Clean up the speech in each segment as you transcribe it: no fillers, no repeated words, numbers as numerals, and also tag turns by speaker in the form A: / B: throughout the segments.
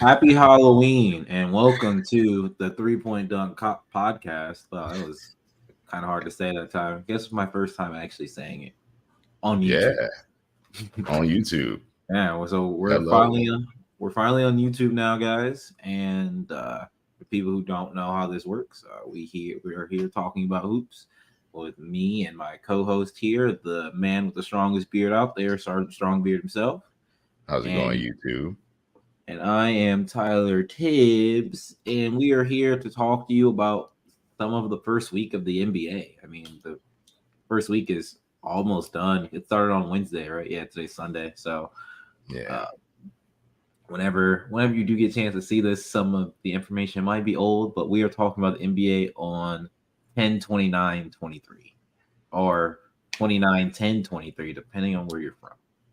A: Happy Halloween and welcome to the 3 Point Dunk podcast. Well, that was kind of hard to say that time. I guess it's my first time actually saying it on
B: Yeah,
A: YouTube.
B: on YouTube.
A: Yeah, so
B: Hello.
A: we're finally on YouTube now, guys. And for people who don't know how this works, we are here talking about hoops with me and my co-host here, the man with the strongest beard out there, Sergeant Strongbeard himself.
B: How's it going,
A: And
B: YouTube?
A: And I am Tyler Tibbs, and we are here to talk to you about some of the first week of the NBA. I mean, the first week is almost done. It started on Wednesday, right? Yeah, today's Sunday. So,
B: Yeah,
A: uh, whenever you do get a chance to see this, some of the information might be old, but we are talking about the NBA on 10/29/23 or 29/10/23, depending on where you're from.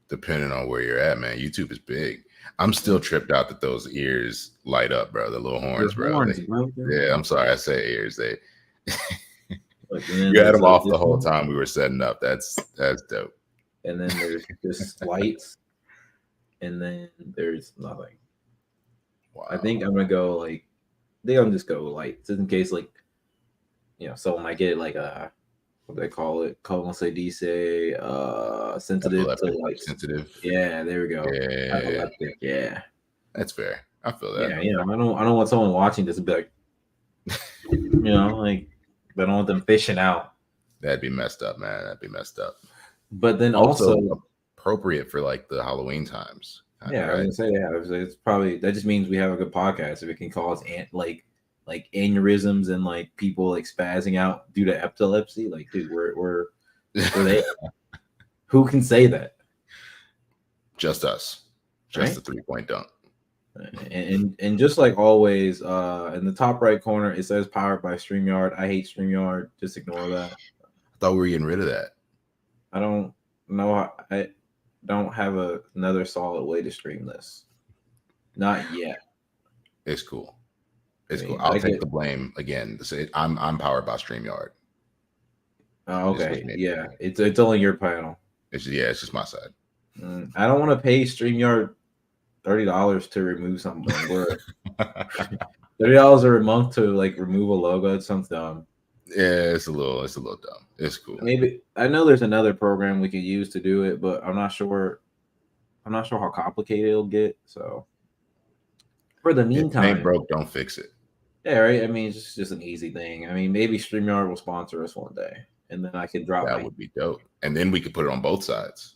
B: depending on where you're at, man. YouTube is big. I'm still tripped out that those ears light up, bro. The little horns,
A: Your
B: bro.
A: horns, bro.
B: Yeah, I'm sorry, I said ears. They
A: Like, and then
B: you had
A: there's
B: them off the
A: this
B: whole
A: one.
B: time we were setting up. That's dope.
A: And then there's just lights, and then there's nothing.
B: Wow.
A: I think I'm gonna go like I'm just go lights just in case someone might get like a what do they call it? Como se dice sensitive to
B: Epileptic,
A: lights.
B: sensitive.
A: Yeah, there we go.
B: Yeah,
A: Epileptic, yeah.
B: that's fair. I feel that.
A: Yeah, I don't want someone watching this to be like like I don't want them fishing out.
B: That'd be messed up, man. That'd be messed up.
A: But then
B: Also
A: also
B: appropriate for like the Halloween times.
A: yeah, I was
B: Right?
A: gonna say it's probably that just means we have a good podcast if it can cause like aneurysms and like people like spazzing out due to epilepsy. Like, dude, we're they who can say that?
B: Just us. Just
A: Right?
B: the 3 point dunk.
A: And just like always, in the top right corner it says powered by StreamYard. I hate StreamYard. Just ignore that.
B: I thought we were getting rid of that.
A: I don't know. I don't have another solid way to stream this. Not yet.
B: It's cool. It's
A: I
B: cool.
A: mean,
B: I'll
A: I
B: take
A: get-
B: the blame again. I'm powered by StreamYard.
A: Oh,
B: This
A: okay.
B: was me.
A: Yeah. It's only your panel.
B: It's just my side.
A: I don't want to pay StreamYard $30 to remove something. Where $30 a month to like remove a logo. It sounds dumb.
B: Yeah, it's a little dumb. It's cool.
A: Maybe I know there's another program we could use to do it, but I'm not sure. I'm not sure how complicated it'll get. So for the
B: If it
A: meantime,
B: ain't broke, don't fix it.
A: yeah, right. I mean, it's just an easy thing. I mean, maybe StreamYard will sponsor us one day, and then I can drop
B: That
A: my.
B: would be dope. And then we could put it on both sides.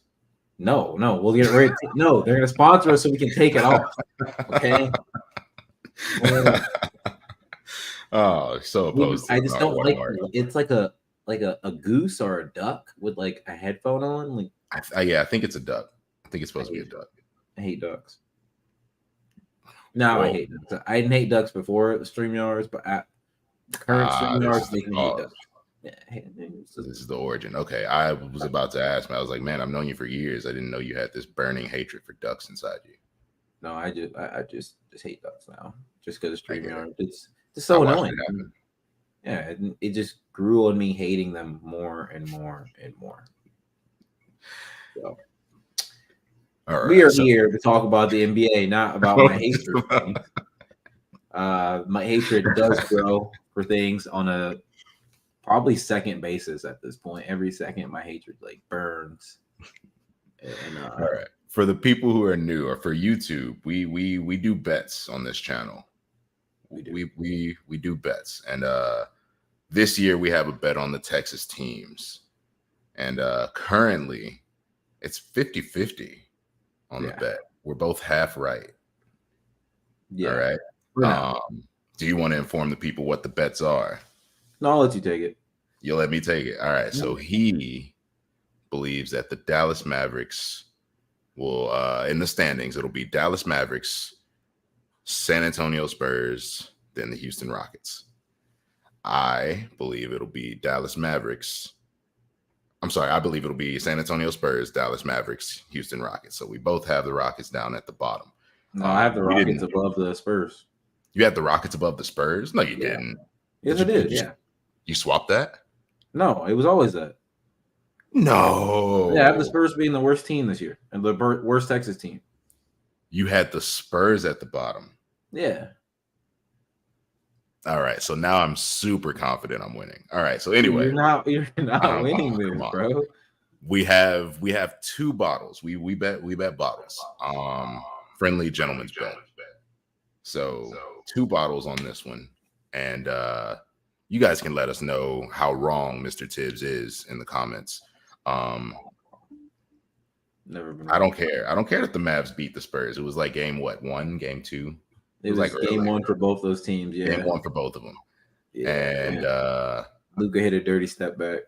A: No, we'll get ready. No, they're gonna sponsor us so we can take it off. Okay.
B: Oh, so opposed to
A: I just
B: it.
A: don't
B: What
A: like.
B: Mario.
A: It's like a goose or a duck with like a headphone on. Like
B: I think it's a duck. I think it's supposed to be a duck.
A: I hate ducks. No, I
B: Well,
A: hate ducks. I didn't hate ducks before the StreamYards, but at current
B: this
A: StreamYards,
B: is
A: they
B: the
A: can hate
B: cause.
A: ducks. Yeah, it's
B: This
A: just-
B: is the origin. Okay, I was about to ask, man. I was like, man, I've known you for years. I didn't know you had this burning hatred for ducks inside you.
A: no, I just hate ducks now, just because of
B: I get it.
A: StreamYard. It's just so
B: I watched
A: annoying.
B: it happen.
A: Yeah, it just grew on me hating them more and more and more. So
B: All right,
A: we are
B: so-
A: here to talk about the NBA, not about my hatred. for things. My hatred does grow for things on a probably second basis at this point. Every second, my hatred like burns. And
B: All right. For the people who are new, or for YouTube, we do bets on this channel.
A: we do.
B: We do bets, and this year we have a bet on the Texas teams, and currently it's 50-50 on the
A: Yeah.
B: bet. We're both half right.
A: Yeah.
B: All right.
A: For now.
B: Do you want to inform the people what the bets are?
A: No, I'll let you take it.
B: You'll let me take it. All right. So he believes that the Dallas Mavericks will, in the standings, it'll be Dallas Mavericks, San Antonio Spurs, then the Houston Rockets. I believe it'll be Dallas Mavericks. I believe it'll be San Antonio Spurs, Dallas Mavericks, Houston Rockets. So we both have the Rockets down at the bottom.
A: No, I have the
B: we
A: Rockets
B: didn't-
A: above the Spurs.
B: You had the Rockets above the Spurs? No, you
A: Yeah.
B: didn't.
A: Yes,
B: Did
A: it
B: you-
A: is.
B: did you-
A: Yeah.
B: You swapped that?
A: No, it was always that.
B: No.
A: Yeah, I have the Spurs being the worst team this year and the worst Texas team.
B: You had the Spurs at the bottom.
A: Yeah.
B: All right, so now I'm super confident I'm winning. All right, so anyway,
A: You're not winning
B: come
A: this,
B: on.
A: bro.
B: We have 2 bottles. We bet bottles. Friendly gentleman's bet. So 2 bottles on this one, and you guys can let us know how wrong Mr. Tibbs is in the comments.
A: Never been
B: I
A: wrong.
B: don't care. I don't care if the Mavs beat the Spurs. It was like game 1, game 2.
A: It was
B: like
A: game
B: early.
A: 1 for both those teams. Yeah.
B: Game 1 for both of them.
A: Yeah.
B: And
A: Luka hit a dirty step back.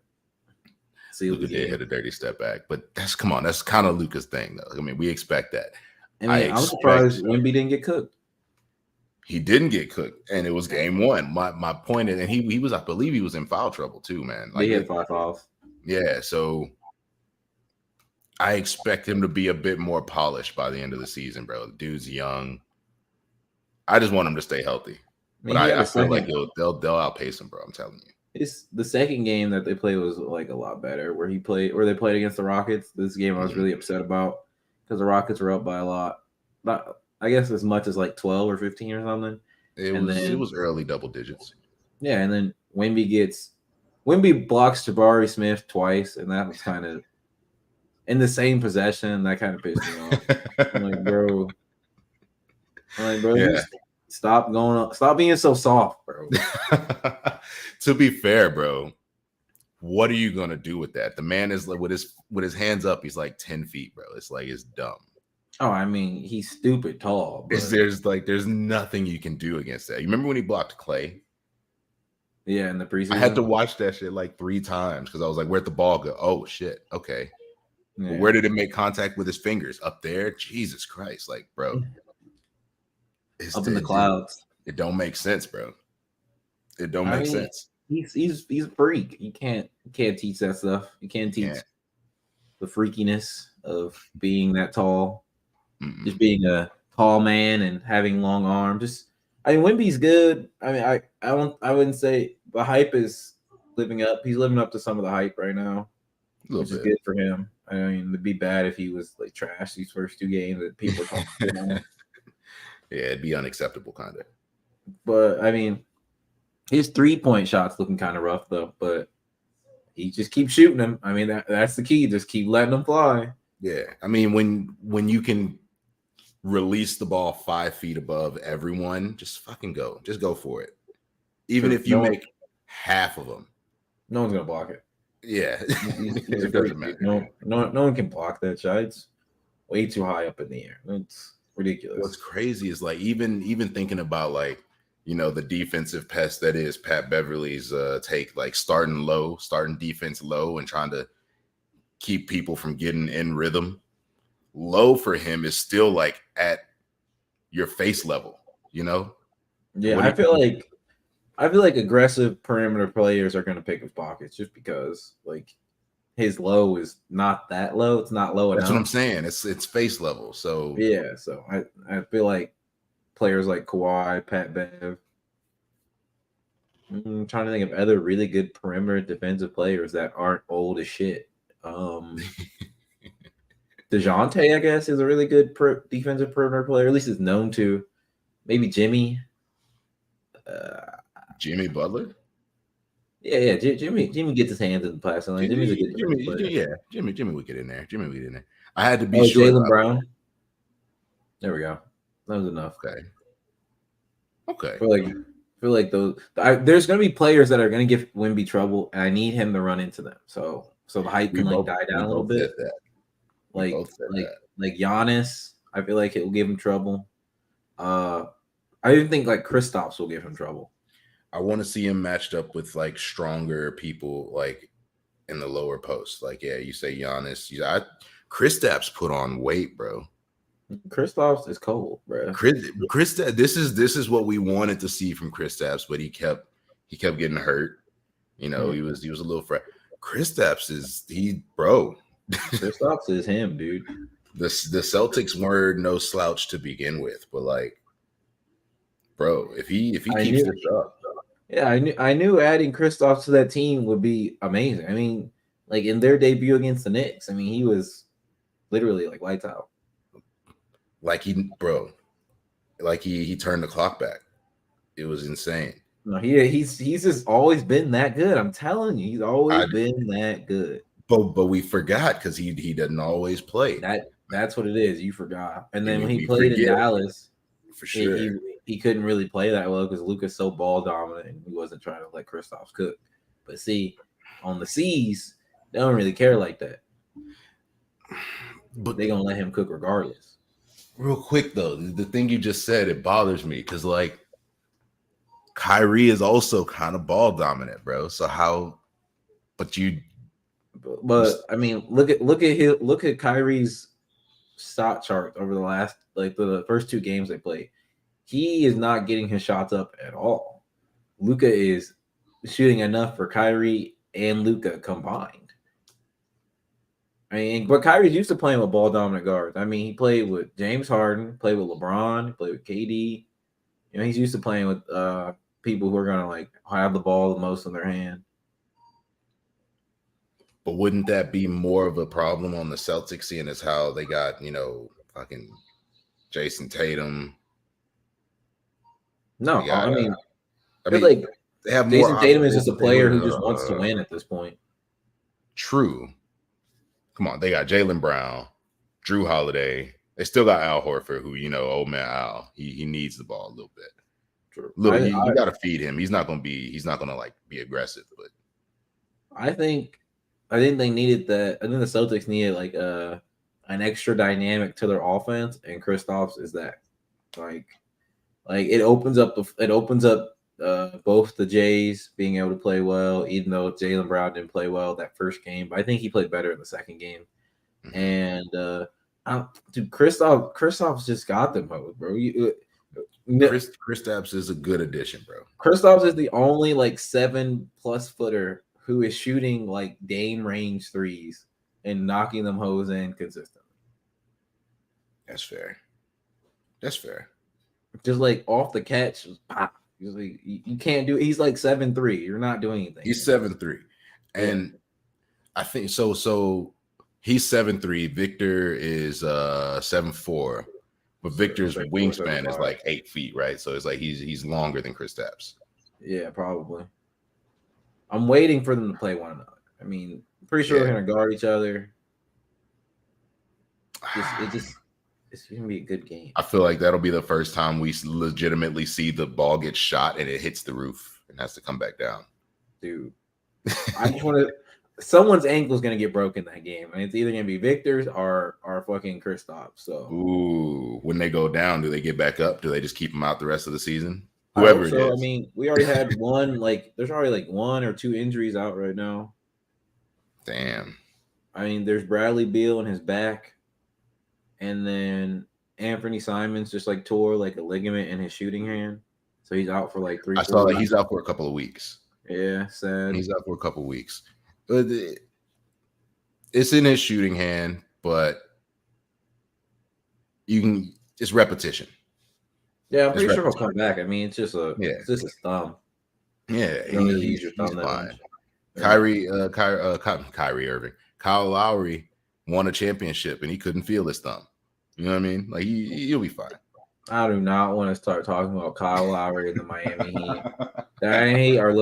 B: Luka did hit a dirty step back, but that's kind of Luka's thing, though. I mean, we expect that.
A: I'm surprised Wemby didn't get cooked.
B: He didn't get cooked, and it was game 1. My point is, and he was, I believe, he was in foul trouble too, man.
A: Like, he had 5 fouls.
B: Yeah, so I expect him to be a bit more polished by the end of the season, bro. The dude's young. I just want him to stay healthy. But I feel like they'll outpace him, bro. I'm telling you.
A: It's the second game that they played was like a lot better. Where they played against the Rockets. This game I was really upset about because the Rockets were up by a lot. Not, I guess as much as like 12 or 15 or something.
B: It was early double digits.
A: Yeah, and then Wemby blocks Jabari Smith twice, and that was kind of in the same possession. That kind of pissed me off. I'm like, bro,
B: yeah.
A: Stop being so soft, bro.
B: To be fair, bro, what are you gonna do with that? The man is like with his hands up, he's like 10 feet, bro. It's like it's dumb.
A: Oh, I mean, he's stupid tall. But...
B: There's nothing you can do against that. You remember when he blocked Clay?
A: Yeah, in the preseason.
B: I had to watch that shit like 3 times because I was like, where'd the ball go? Oh shit. Okay. Yeah. Well, where did it make contact with his fingers? Up there? Jesus Christ. Like, bro.
A: Up in the clouds.
B: It don't make sense, bro. It don't make sense.
A: He's a freak. You can't teach that stuff. You can't teach the freakiness of being that tall. Just being a tall man and having long arms. Wemby's good. I mean, I wouldn't say the hype is living up. He's living up to some of the hype right now, which is good for him. I mean, it'd be bad if he was like trash these first 2 games that people are talking about.
B: Yeah, it'd be unacceptable, kind of.
A: But I mean, his 3-point shots looking kind of rough though. But he just keeps shooting them. I mean, that's the key. Just keep letting them fly.
B: Yeah, I mean, when you can release the ball 5 feet above everyone, just fucking go. Just go for it. Even if you make half of them,
A: no one's gonna block it.
B: Yeah,
A: it doesn't matter. No one can block that shot. It's way too high up in the air. It's ridiculous.
B: What's crazy is like even thinking about like, you know, the defensive pest that is Pat Beverly's take, like starting defense low and trying to keep people from getting in rhythm. Low for him is still like at your face level, you know?
A: Yeah, I feel like aggressive perimeter players are going to pick his pockets just because like his low is not that low. It's not low enough.
B: That's what I'm saying. It's face level. So
A: yeah, so I feel like players like Kawhi, Pat Bev. I'm trying to think of other really good perimeter defensive players that aren't old as shit. DeJounte, I guess, is a really good defensive perimeter player. At least is known to. Maybe Jimmy.
B: Jimmy Butler.
A: Yeah. Jimmy gets his hands in the passing lane. Jimmy's a good player.
B: Yeah, Jimmy would get in there. I had to be sure.
A: Jaylen Brown. There we go. That was enough.
B: Okay.
A: I feel like those. There's going to be players that are going to give Wemby trouble, and I need him to run into them. So the hype can die down a little bit. Like Giannis, I feel like it will give him trouble. I even think like Kristaps will give him trouble.
B: I want to see him matched up with like stronger people, like in the lower post. Like, yeah, you say Giannis. Kristaps put on weight, bro.
A: Kristaps is cold, bro.
B: Kristaps. This is what we wanted to see from Kristaps, but he kept getting hurt. You know, he was a little Kristaps bro.
A: Kristaps is him, dude.
B: The Celtics were no slouch to begin with, but like, bro, if he keeps this up.
A: Yeah, I knew adding Kristaps to that team would be amazing. I mean, like in their debut against the Knicks, I mean, he was literally like lights out.
B: Like like he turned the clock back. It was insane.
A: No, he's just always been that good. I'm telling you, he's always been that good.
B: But we forgot because he doesn't always play.
A: That's what it is. You forgot. And then when he played in Dallas,
B: for sure,
A: he couldn't really play that well because Luka's so ball dominant and he wasn't trying to let Kristaps cook. But see, on the C's, they don't really care like that. But they're gonna let him cook regardless.
B: Real quick though, the thing you just said, it bothers me because like Kyrie is also kind of ball dominant, bro. So how? But
A: I mean, look at Kyrie's shot chart over the last the first 2 games they played. He is not getting his shots up at all. Luka is shooting enough for Kyrie and Luka combined. I mean, but Kyrie's used to playing with ball dominant guards. I mean, he played with James Harden, played with LeBron, played with KD. You know, he's used to playing with people who are gonna like have the ball the most in their hand.
B: But wouldn't that be more of a problem on the Celtics, seeing as how they got, fucking Jason Tatum?
A: No, I mean, like
B: they have
A: Jason Tatum is just a player who just wants to win at this point.
B: True. Come on, they got Jaylen Brown, Drew Holiday. They still got Al Horford, who, old man Al, he needs the ball a little bit. True. You got to feed him. He's not gonna like be aggressive, but
A: I think they needed that. I think the Celtics needed like an extra dynamic to their offense, and Kristaps is that. Like it opens up both the Jays being able to play well, even though Jaylen Brown didn't play well that first game. But I think he played better in the second game. Mm-hmm. And dude, Kristaps just got them, bro.
B: Kristaps is a good addition, bro.
A: Kristaps is the only 7+ footer who is shooting Dame range threes and knocking them hoes in consistently.
B: That's fair.
A: Just off the catch, pop. You can't do it. He's 7'3". You're not doing anything.
B: He's 7'3", and I think so. So he's 7'3". Victor is 7'4", but Victor's wingspan is 8 feet, right? So it's he's longer than Kristaps.
A: Yeah, probably. I'm waiting for them to play one another. I mean, pretty sure they're gonna guard each other. It's gonna be a good game.
B: I feel like that'll be the first time we legitimately see the ball get shot and it hits the roof and has to come back down.
A: Dude, I just want to. Someone's ankle is gonna get broken that game, and it's either gonna be Victor's or fucking Kristaps. So,
B: ooh, when they go down, do they get back up? Do they just keep them out the rest of the season? Whoever it is.
A: I mean, we already had one. There's already 1 or 2 injuries out right now.
B: Damn.
A: I mean, there's Bradley Beal in his back. And then Anthony Simons just tore a ligament in his shooting hand, so he's out for 3.
B: I saw that he's out for a couple of weeks.
A: Yeah, sad.
B: He's out for a couple of weeks. It's in his shooting hand, but it's repetition.
A: Yeah, I'm pretty sure he'll come back. I mean, it's just his thumb.
B: Yeah, he's fine. Kyrie Irving, Kyle Lowry won a championship and he couldn't feel his thumb. You know what I mean? He'll be fine.
A: I do not want to start talking about Kyle Lowry and the Miami Heat. The Miami Heat are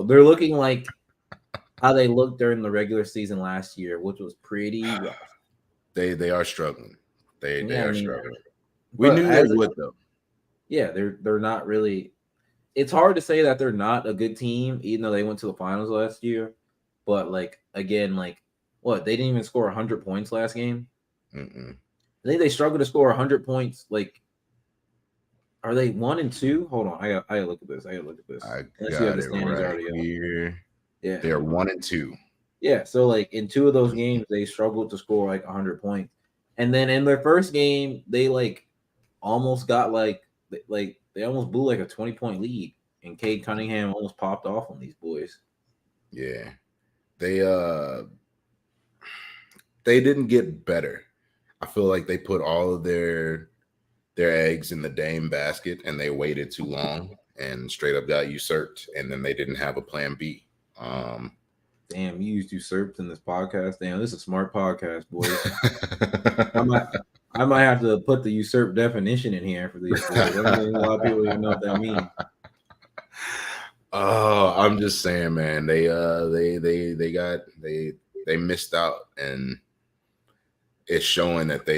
A: they're looking like how they looked during the regular season last year, which was pretty rough.
B: They are struggling. They are struggling. We knew they would though.
A: Yeah, they're not really. It's hard to say that they're not a good team, even though they went to the finals last year. But again, what, they didn't even score 100 points last game.
B: Mm-mm.
A: I think they struggled to score 100 points. Are they 1 and 2? Hold on, I gotta look at this.
B: I got
A: it right
B: here.
A: Yeah,
B: they're 1 and 2.
A: Yeah, so in 2 of those games they struggled to score 100 points, and then in their first game they almost got they almost blew a 20-point lead, and Cade Cunningham almost popped off on these boys.
B: Yeah, they didn't get better. I feel like they put all of their eggs in the Dame basket and they waited too long and straight up got usurped, and then they didn't have a plan B.
A: Damn, you used usurped in this podcast. Damn, this is a smart podcast, boys. I might have to put the usurp definition in here for these boys. I don't think a lot of people even know what that means.
B: Oh, I'm just saying, man. They missed out, and it's showing that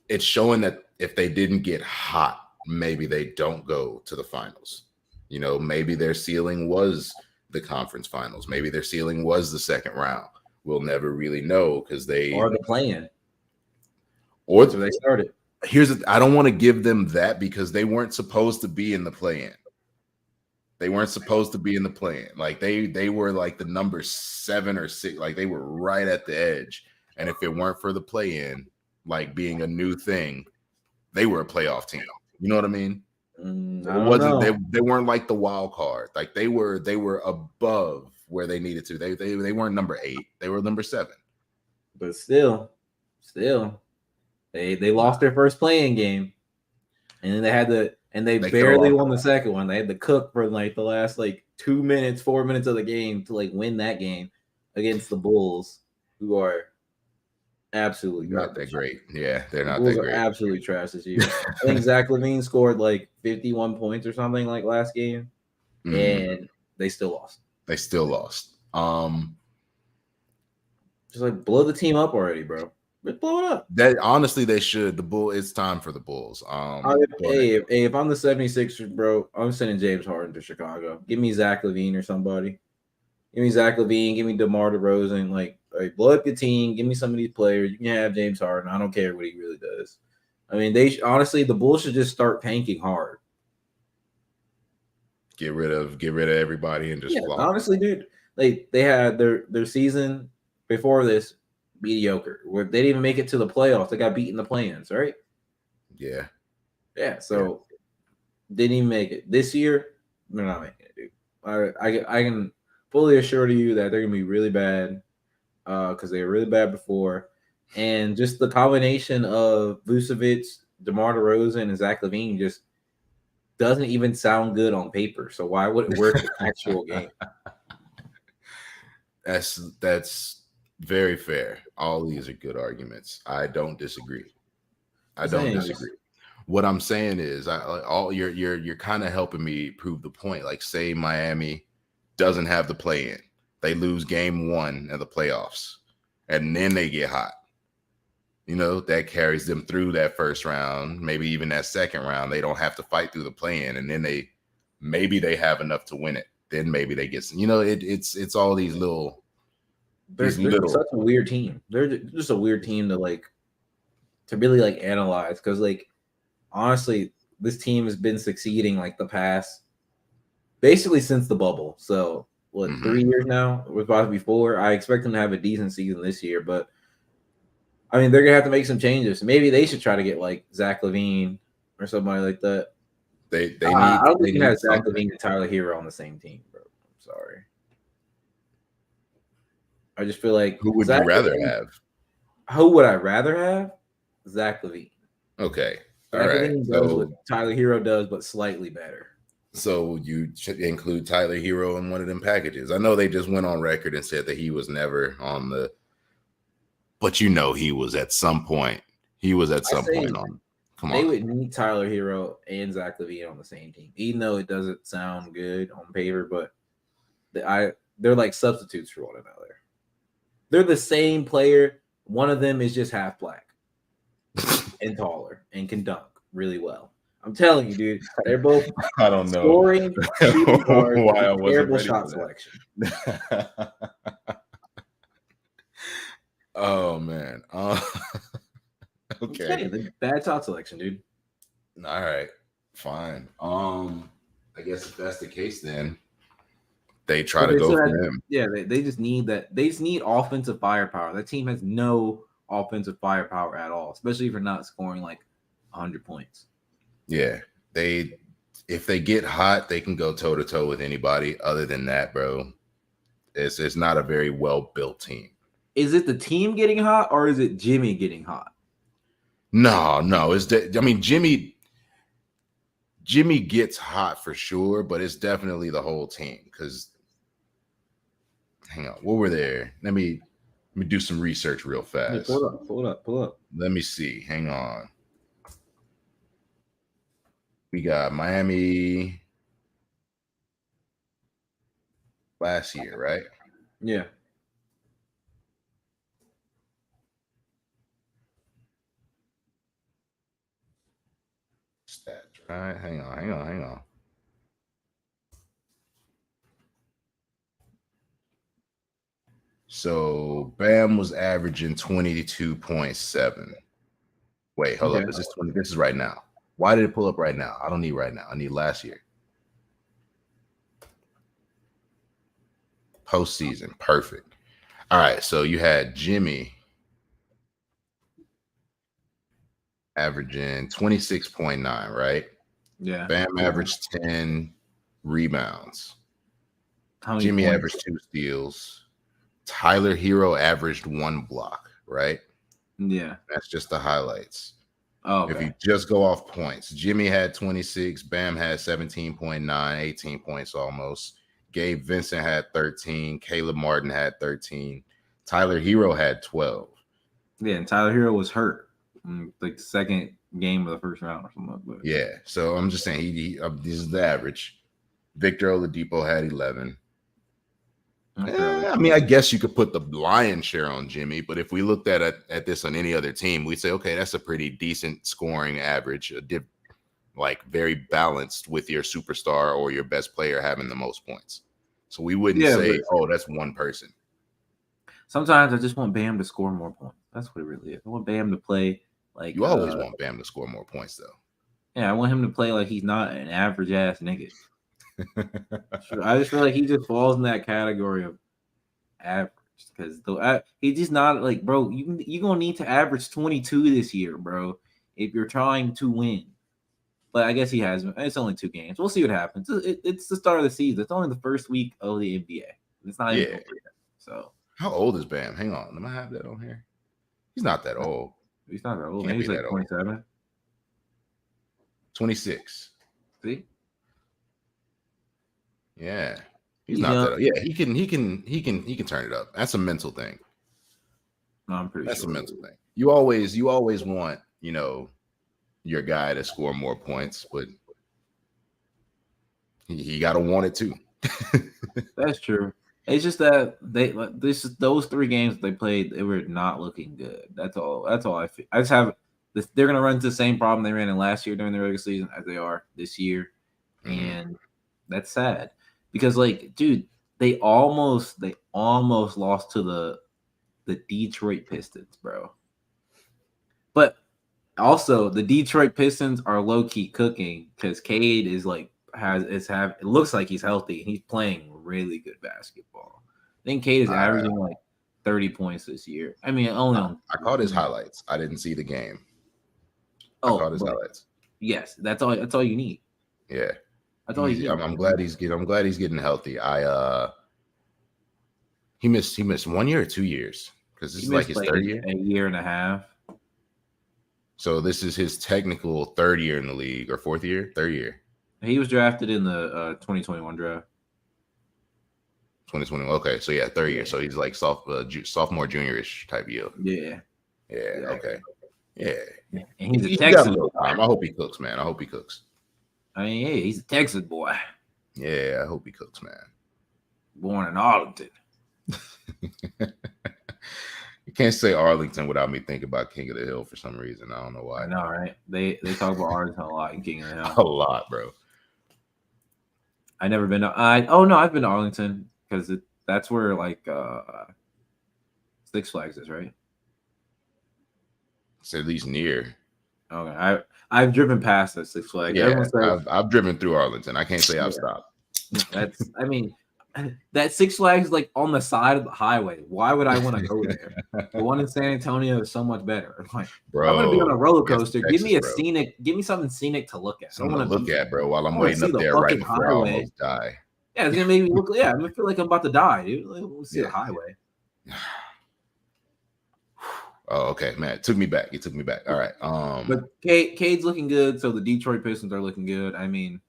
B: it's showing that if they didn't get hot, maybe they don't go to the finals. You know, maybe their ceiling was the conference finals. Maybe their ceiling was the second round. We'll never really know because
A: Or the play-in.
B: Or
A: that's where they started.
B: I don't want to give them that because they weren't supposed to be in the play-in. They weren't supposed to be in the play-in. Like they were like the number 7 or 6. Like they were right at the edge. And if it weren't for the play-in, like being a new thing, they were a playoff team. You know what I mean?
A: I don't know.
B: They weren't like the wild card. Like they were above where they needed to. They weren't number 8. They were number 7.
A: But still, they lost their first play-in game, and then they barely won the second one. They had to cook for like the last like 4 minutes of the game to like win that game against the Bulls, who are absolutely
B: not that great. Yeah, they're not that great.
A: Absolutely trash this year. I think Zach LaVine scored like 51 points or something like last game, and they still lost.
B: They still lost.
A: Just like blow the team up already, bro. Blow it up.
B: That honestly, they should. It's time for the Bulls.
A: If I'm the 76ers, bro, I'm sending James Harden to Chicago. Give me Zach LaVine or somebody. Give me Zach LaVine. Give me DeMar DeRozan. Like blow up your team. Give me some of these players. You can have James Harden. I don't care what he really does. I mean, honestly, the Bulls should just start tanking hard.
B: Get rid of everybody and just flop.
A: Honestly, dude, like they had their season before this mediocre. Where they didn't even make it to the playoffs. They got beat in the play-ins, right?
B: Yeah.
A: So didn't even make it. This year, they're not making it, dude. I can fully assure you that they're gonna be really bad because they were really bad before. And just the combination of Vucevic, DeMar DeRozan, and Zach LaVine just doesn't even sound good on paper. So why would it work in the actual game?
B: That's very fair. All these are good arguments. I don't disagree. What I'm saying is, you're kind of helping me prove the point. Like, say Miami doesn't have the play-in, they lose game 1 of the playoffs, and then they get hot. You know, that carries them through that first round, maybe even that second round. They don't have to fight through the play-in, and then maybe they have enough to win it. Then maybe they get some. You know, it's all these little.
A: They're such a weird team. They're just a weird team to really like analyze because like honestly, this team has been succeeding like the past basically since the bubble. So 3 years now? It was about to be 4. I expect them to have a decent season this year, but I mean they're gonna have to make some changes. Maybe they should try to get like Zach LaVine or somebody like that. I don't think you have Zach LaVine and Tyler Hero on the same team, bro. I'm sorry. I just feel like
B: who would you rather have?
A: Who would I rather have? Zach LaVine.
B: Okay.
A: Zach LaVine does what Tyler Hero does, but slightly better.
B: So you should include Tyler Hero in one of them packages. I know they just went on record and said that he was never on the, but you know he was at some point. He was at some point on. Come on.
A: They would need Tyler Hero and Zach LaVine on the same team, even though it doesn't sound good on paper, but they're like substitutes for one another. They're the same player. One of them is just half black and taller and can dunk really well. I'm telling you, dude. They're both
B: I don't know.
A: Scoring, shooting guards, terrible shot selection.
B: Oh, man. Okay.
A: Bad shot selection, dude.
B: All right. Fine. I guess if that's the case, then they try to go for him.
A: Yeah, they just need that. They just need offensive firepower. That team has no offensive firepower at all, especially if you're not scoring like 100 points.
B: Yeah, if they get hot, they can go toe to toe with anybody. Other than that, bro, it's not a very well built team.
A: Is it the team getting hot or is it Jimmy getting hot?
B: No. Jimmy gets hot for sure, but it's definitely the whole team. Because, hang on, what were there? Let me do some research real
A: Yeah,
B: fast.
A: pull up.
B: Let me see. Hang on. We got Miami last year, right?
A: Yeah.
B: Stats, right? Hang on. So Bam was averaging 22.7. Wait, hold
A: Okay.
B: up. Is this 20? This is right now. Why did it pull up right now? I don't need right now. I need last year. Postseason. Perfect. All right. So you had Jimmy averaging 26.9, right?
A: Yeah.
B: Bam averaged 10 rebounds.
A: How many
B: Jimmy
A: points?
B: averaged 2 steals. Tyler Hero averaged 1 block, right?
A: Yeah.
B: That's just the highlights.
A: Oh,
B: If
A: okay.
B: you just go off points, Jimmy had 26, Bam had 17.9, 18 points almost. Gabe Vincent had 13, Caleb Martin had 13, Tyler Hero had 12.
A: Yeah, and Tyler Hero was hurt like the second game of the first round or something like that.
B: Yeah, so I'm just saying this is the average. Victor Oladipo had 11. I mean, I guess you could put the lion's share on Jimmy, but if we looked at this on any other team, we'd say, okay, that's a pretty decent scoring average, like very balanced with your superstar or your best player having the most points. So we wouldn't say, oh, that's one person.
A: Sometimes I just want Bam to score more points. That's what it really is. I want Bam to play like
B: you always want Bam to score more points, though.
A: Yeah, I want him to play like he's not an average ass nigga. I just feel like he just falls in that category of average because he's just not like, bro. You gonna need to average 22 this year, bro, if you're trying to win. But I guess he has. It's only 2 games. We'll see what happens. It's the start of the season. It's only the first week of the NBA. It's not even over yet. So
B: how old is Bam? Hang on, am I have that on here? He's not that old.
A: He's not that old.
B: Can't
A: Maybe he's like 27.
B: 26.
A: See?
B: Yeah. He's not that old. Yeah, he can turn it up. That's a mental thing.
A: No, I'm pretty
B: That's
A: sure.
B: a mental thing. You always want, your guy to score more points, but he gotta want it too.
A: That's true. It's just that those 3 games they played, they were not looking good. That's all I feel. I just have this. They're gonna run into the same problem they ran in last year during the regular season as they are this year, and that's sad because, like, dude, they almost lost to the Detroit Pistons, bro. But also, the Detroit Pistons are low key cooking because Cade is like it looks like he's healthy. He's playing really good basketball. I think Cade is averaging like 30 points this year. I mean, only on.
B: I caught his highlights. I didn't see the game. I caught his highlights.
A: Yes, that's all. That's all you need.
B: Yeah,
A: that's all you need.
B: I'm glad he's getting healthy. He missed 1 year or 2 years because this is like his third year,
A: a year and a half.
B: So this is his technical third year in the league or third year.
A: He was drafted in the 2021 draft.
B: 2021. Okay, so yeah, third year. So he's like sophomore, juniorish type deal.
A: Yeah.
B: Yeah. Okay. Yeah.
A: And he's a Texas
B: boy. I hope he cooks, man. I hope he cooks.
A: I mean, hey, he's a Texas boy.
B: Yeah, I hope he cooks, man.
A: Born in Arlington.
B: You can't say Arlington without me thinking about King of the Hill for some reason. I don't know why.
A: I know, right? They talk about Arlington a lot in King of the Hill.
B: A lot, bro.
A: I've never been to I've been to Arlington because that's where like Six Flags is, right?
B: It's at least near.
A: Okay. I've driven past that Six Flags.
B: Yeah, I've driven through Arlington. I can't say I've stopped.
A: That Six Flags is like on the side of the highway. Why would I want to go there? The one in San Antonio is so much better. Like, bro, I'm gonna be on a roller coaster. Texas, give me something scenic to look at.
B: Something to look at, bro, while I'm waiting up there right before I almost die.
A: Yeah, it's gonna make me look. Yeah, I'm gonna feel like I'm about to die, dude. Let's see the highway.
B: Oh, okay, man. It took me back. All right.
A: But Cade's looking good, so the Detroit Pistons are looking good. I mean,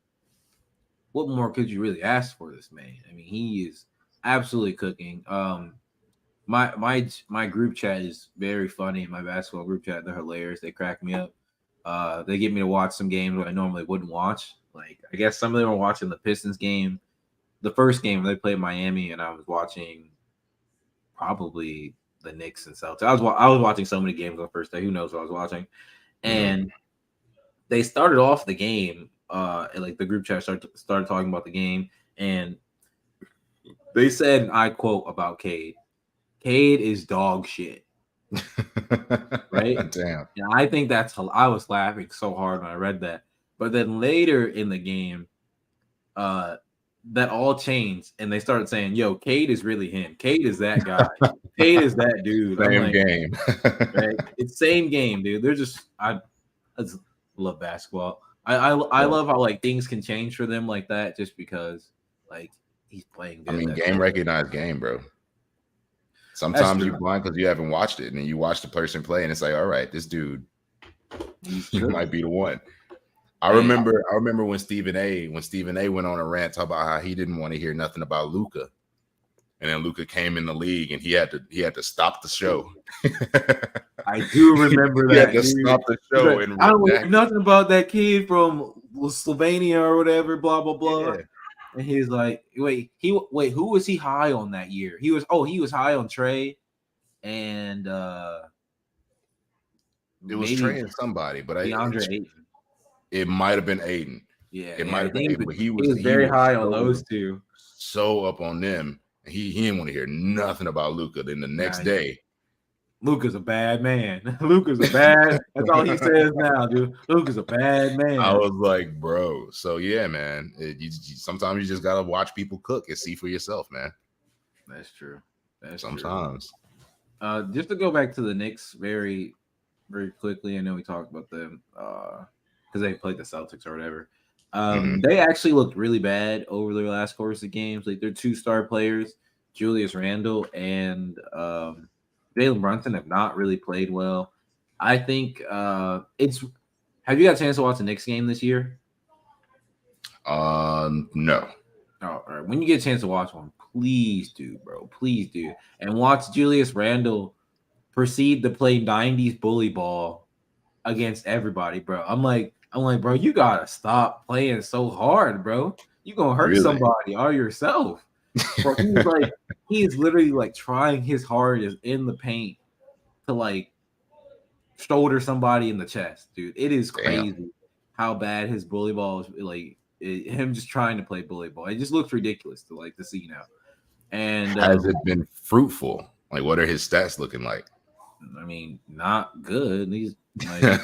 A: what more could you really ask for this man? I mean, he is absolutely cooking. My group chat is very funny. My basketball group chat, they're hilarious. They crack me up. They get me to watch some games that I normally wouldn't watch. Like I guess some of them were watching the Pistons game, the first game they played Miami, and I was watching probably the Knicks and Celtics. I was watching so many games on the first day. Who knows what I was watching? And they started off the game. And like the group chat started talking about the game, and they said, and I quote about Cade. Cade is dog shit. Right?
B: Damn.
A: And I think I was laughing so hard when I read that. But then later in the game, that all changed and they started saying, yo, Cade is really him. Cade is that guy. Cade is that dude.
B: Same
A: like,
B: game.
A: Right? It's same game, dude. They're just I just love basketball. I love how like things can change for them like that just because like he's playing good.
B: I mean, game recognized game, bro. Sometimes you're blind because you haven't watched it, and then you watch the person play, and it's like, all right, this dude might be the one. I remember when Stephen A went on a rant about how he didn't want to hear nothing about Luka, and then Luka came in the league, and he had to stop the show.
A: I do remember that.
B: He had to stop the show.
A: Like, I don't know nothing about that kid from Slovenia or whatever. Blah blah blah. Yeah. And he's like, wait, who was he high on that year? He was high on Trey, and
B: it was Trey and somebody, but
A: DeAndre Ayton.
B: It might have been Ayton.
A: Yeah,
B: it might have been Ayton, but he was
A: very high on those two.
B: So up on them, he didn't want to hear nothing about Luka. Then the next day,
A: Luka's a bad man. Luka's a bad. That's all he says now, dude. Luka's a bad man.
B: I was like, bro. So yeah, man. Sometimes you just gotta watch people cook and see for yourself, man.
A: That's true.
B: Sometimes.
A: Just to go back to the Knicks very, very quickly. I know we talked about them because they played the Celtics or whatever. They actually looked really bad over their last course of games. Like their two star players, Julius Randle and Jalen Brunson, have not really played well. I think have you got a chance to watch the Knicks game this year?
B: No.
A: All right. When you get a chance to watch one, please do, bro. Please do. And watch Julius Randle proceed to play 90s bully ball against everybody, bro. I'm like, bro, you gotta stop playing so hard, bro. You gonna hurt somebody or yourself. Bro, he's literally like trying his hardest in the paint to like shoulder somebody in the chest, dude. It is crazy how bad his bully ball is. Like him just trying to play bully ball. It just looks ridiculous to see now. And
B: has it been fruitful? Like, what are his stats looking like?
A: I mean, not good. These they're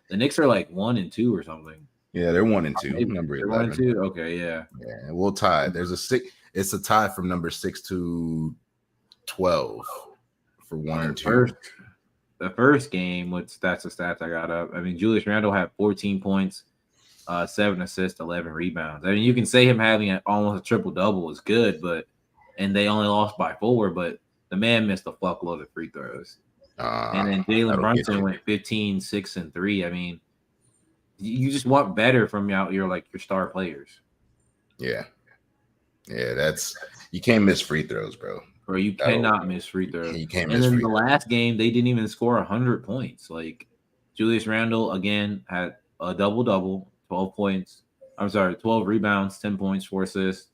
A: the Knicks are like 1-2 or something.
B: Yeah, they're 1-2. Number 11.
A: 1-2. Okay, yeah.
B: Yeah, we'll tie. There's a 6. It's a tie from number 6 to 12 for 1 and 2.
A: The first game, that's the stats I got up. I mean, Julius Randle had 14 points, 7 assists, 11 rebounds. I mean, you can say him having almost a triple double is good, and they only lost by 4, but the man missed a fuckload of free throws. And then Jalen Brunson went 15, 6, and 3. I mean, you just want better from your star players.
B: Yeah. That's you can't miss free throws, bro.
A: Bro, you cannot miss free throws.
B: You can't
A: miss.
B: And
A: then the last game, they didn't even score 100 points. Like Julius Randle again had a double, 12 points. I'm sorry, 12 rebounds, 10 points, 4 assists.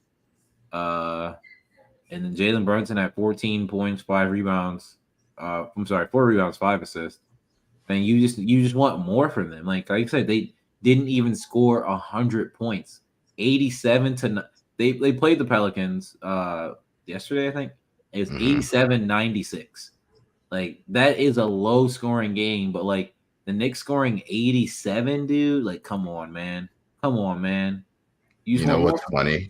A: And then Jalen Brunson had 14 points, 5 rebounds. 4 rebounds, 5 assists. And you just want more from them. Like I said, they didn't even score 100 points. 87 to they played the Pelicans yesterday, I think. It was 87-96. Like that is a low scoring game, but like the Knicks scoring 87, dude. Like, come on, man.
B: You know what's funny?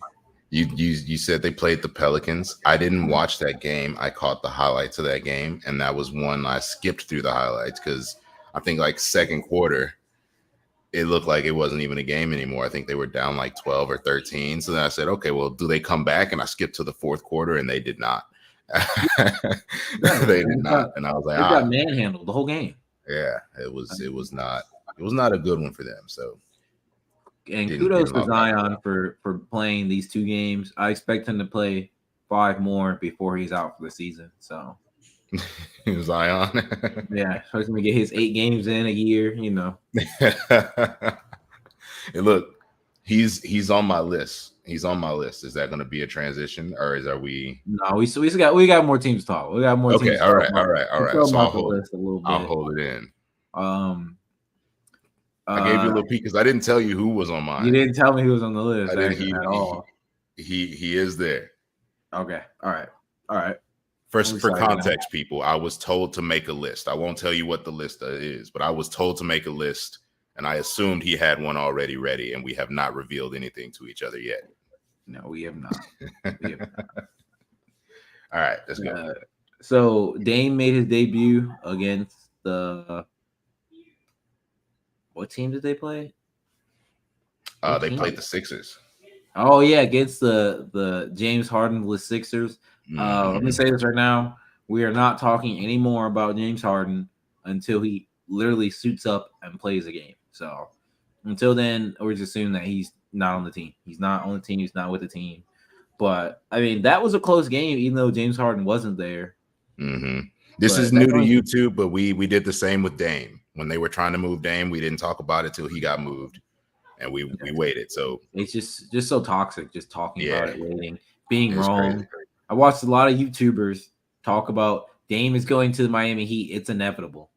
B: You said they played the Pelicans. I didn't watch that game. I caught the highlights of that game, and that was one I skipped through the highlights because I think like second quarter, it looked like it wasn't even a game anymore. I think they were down like 12 or 13. So then I said, okay, well, do they come back? And I skipped to the fourth quarter, and they did not. They did not. And I was like,
A: they got manhandled the whole game.
B: Yeah, it was not a good one for them. So.
A: And kudos to Zion for playing these 2 games. I expect him to play 5 more before he's out for the season. So
B: Zion.
A: yeah, so he's gonna get his 8 games in a year.
B: And look, he's on my list. He's on my list. Is that going to be a transition, or are we?
A: No, we got more teams to talk. We got more
B: Okay,
A: teams.
B: all right. So
A: I'll hold list a little bit.
B: I'll hold it in.
A: I
B: gave you a little peek because I didn't tell you who was on mine.
A: You didn't tell me who was on the list.
B: I didn't
A: at all.
B: He is there.
A: Okay. All right.
B: First, for context, people, I was told to make a list. I won't tell you what the list is, but I was told to make a list, and I assumed he had one already ready, and we have not revealed anything to each other yet.
A: No, we have not.
B: All right, let's go.
A: So Dame made his debut against the. What team did they play?
B: They played the Sixers.
A: Oh yeah, against the James Harden Sixers. Let me say this right now: we are not talking anymore about James Harden until he literally suits up and plays a game. So until then, we're just assuming that he's not on the team. He's not on the team. He's not with the team. But I mean, that was a close game, even though James Harden wasn't there.
B: This is new to YouTube, but we did the same with Dame. When they were trying to move Dame, we didn't talk about it till he got moved, and we waited. So
A: it's just so toxic, just talking about it, waiting, being
B: it's
A: wrong.
B: Crazy.
A: I watched a lot of YouTubers talk about Dame is going to the Miami Heat. It's inevitable.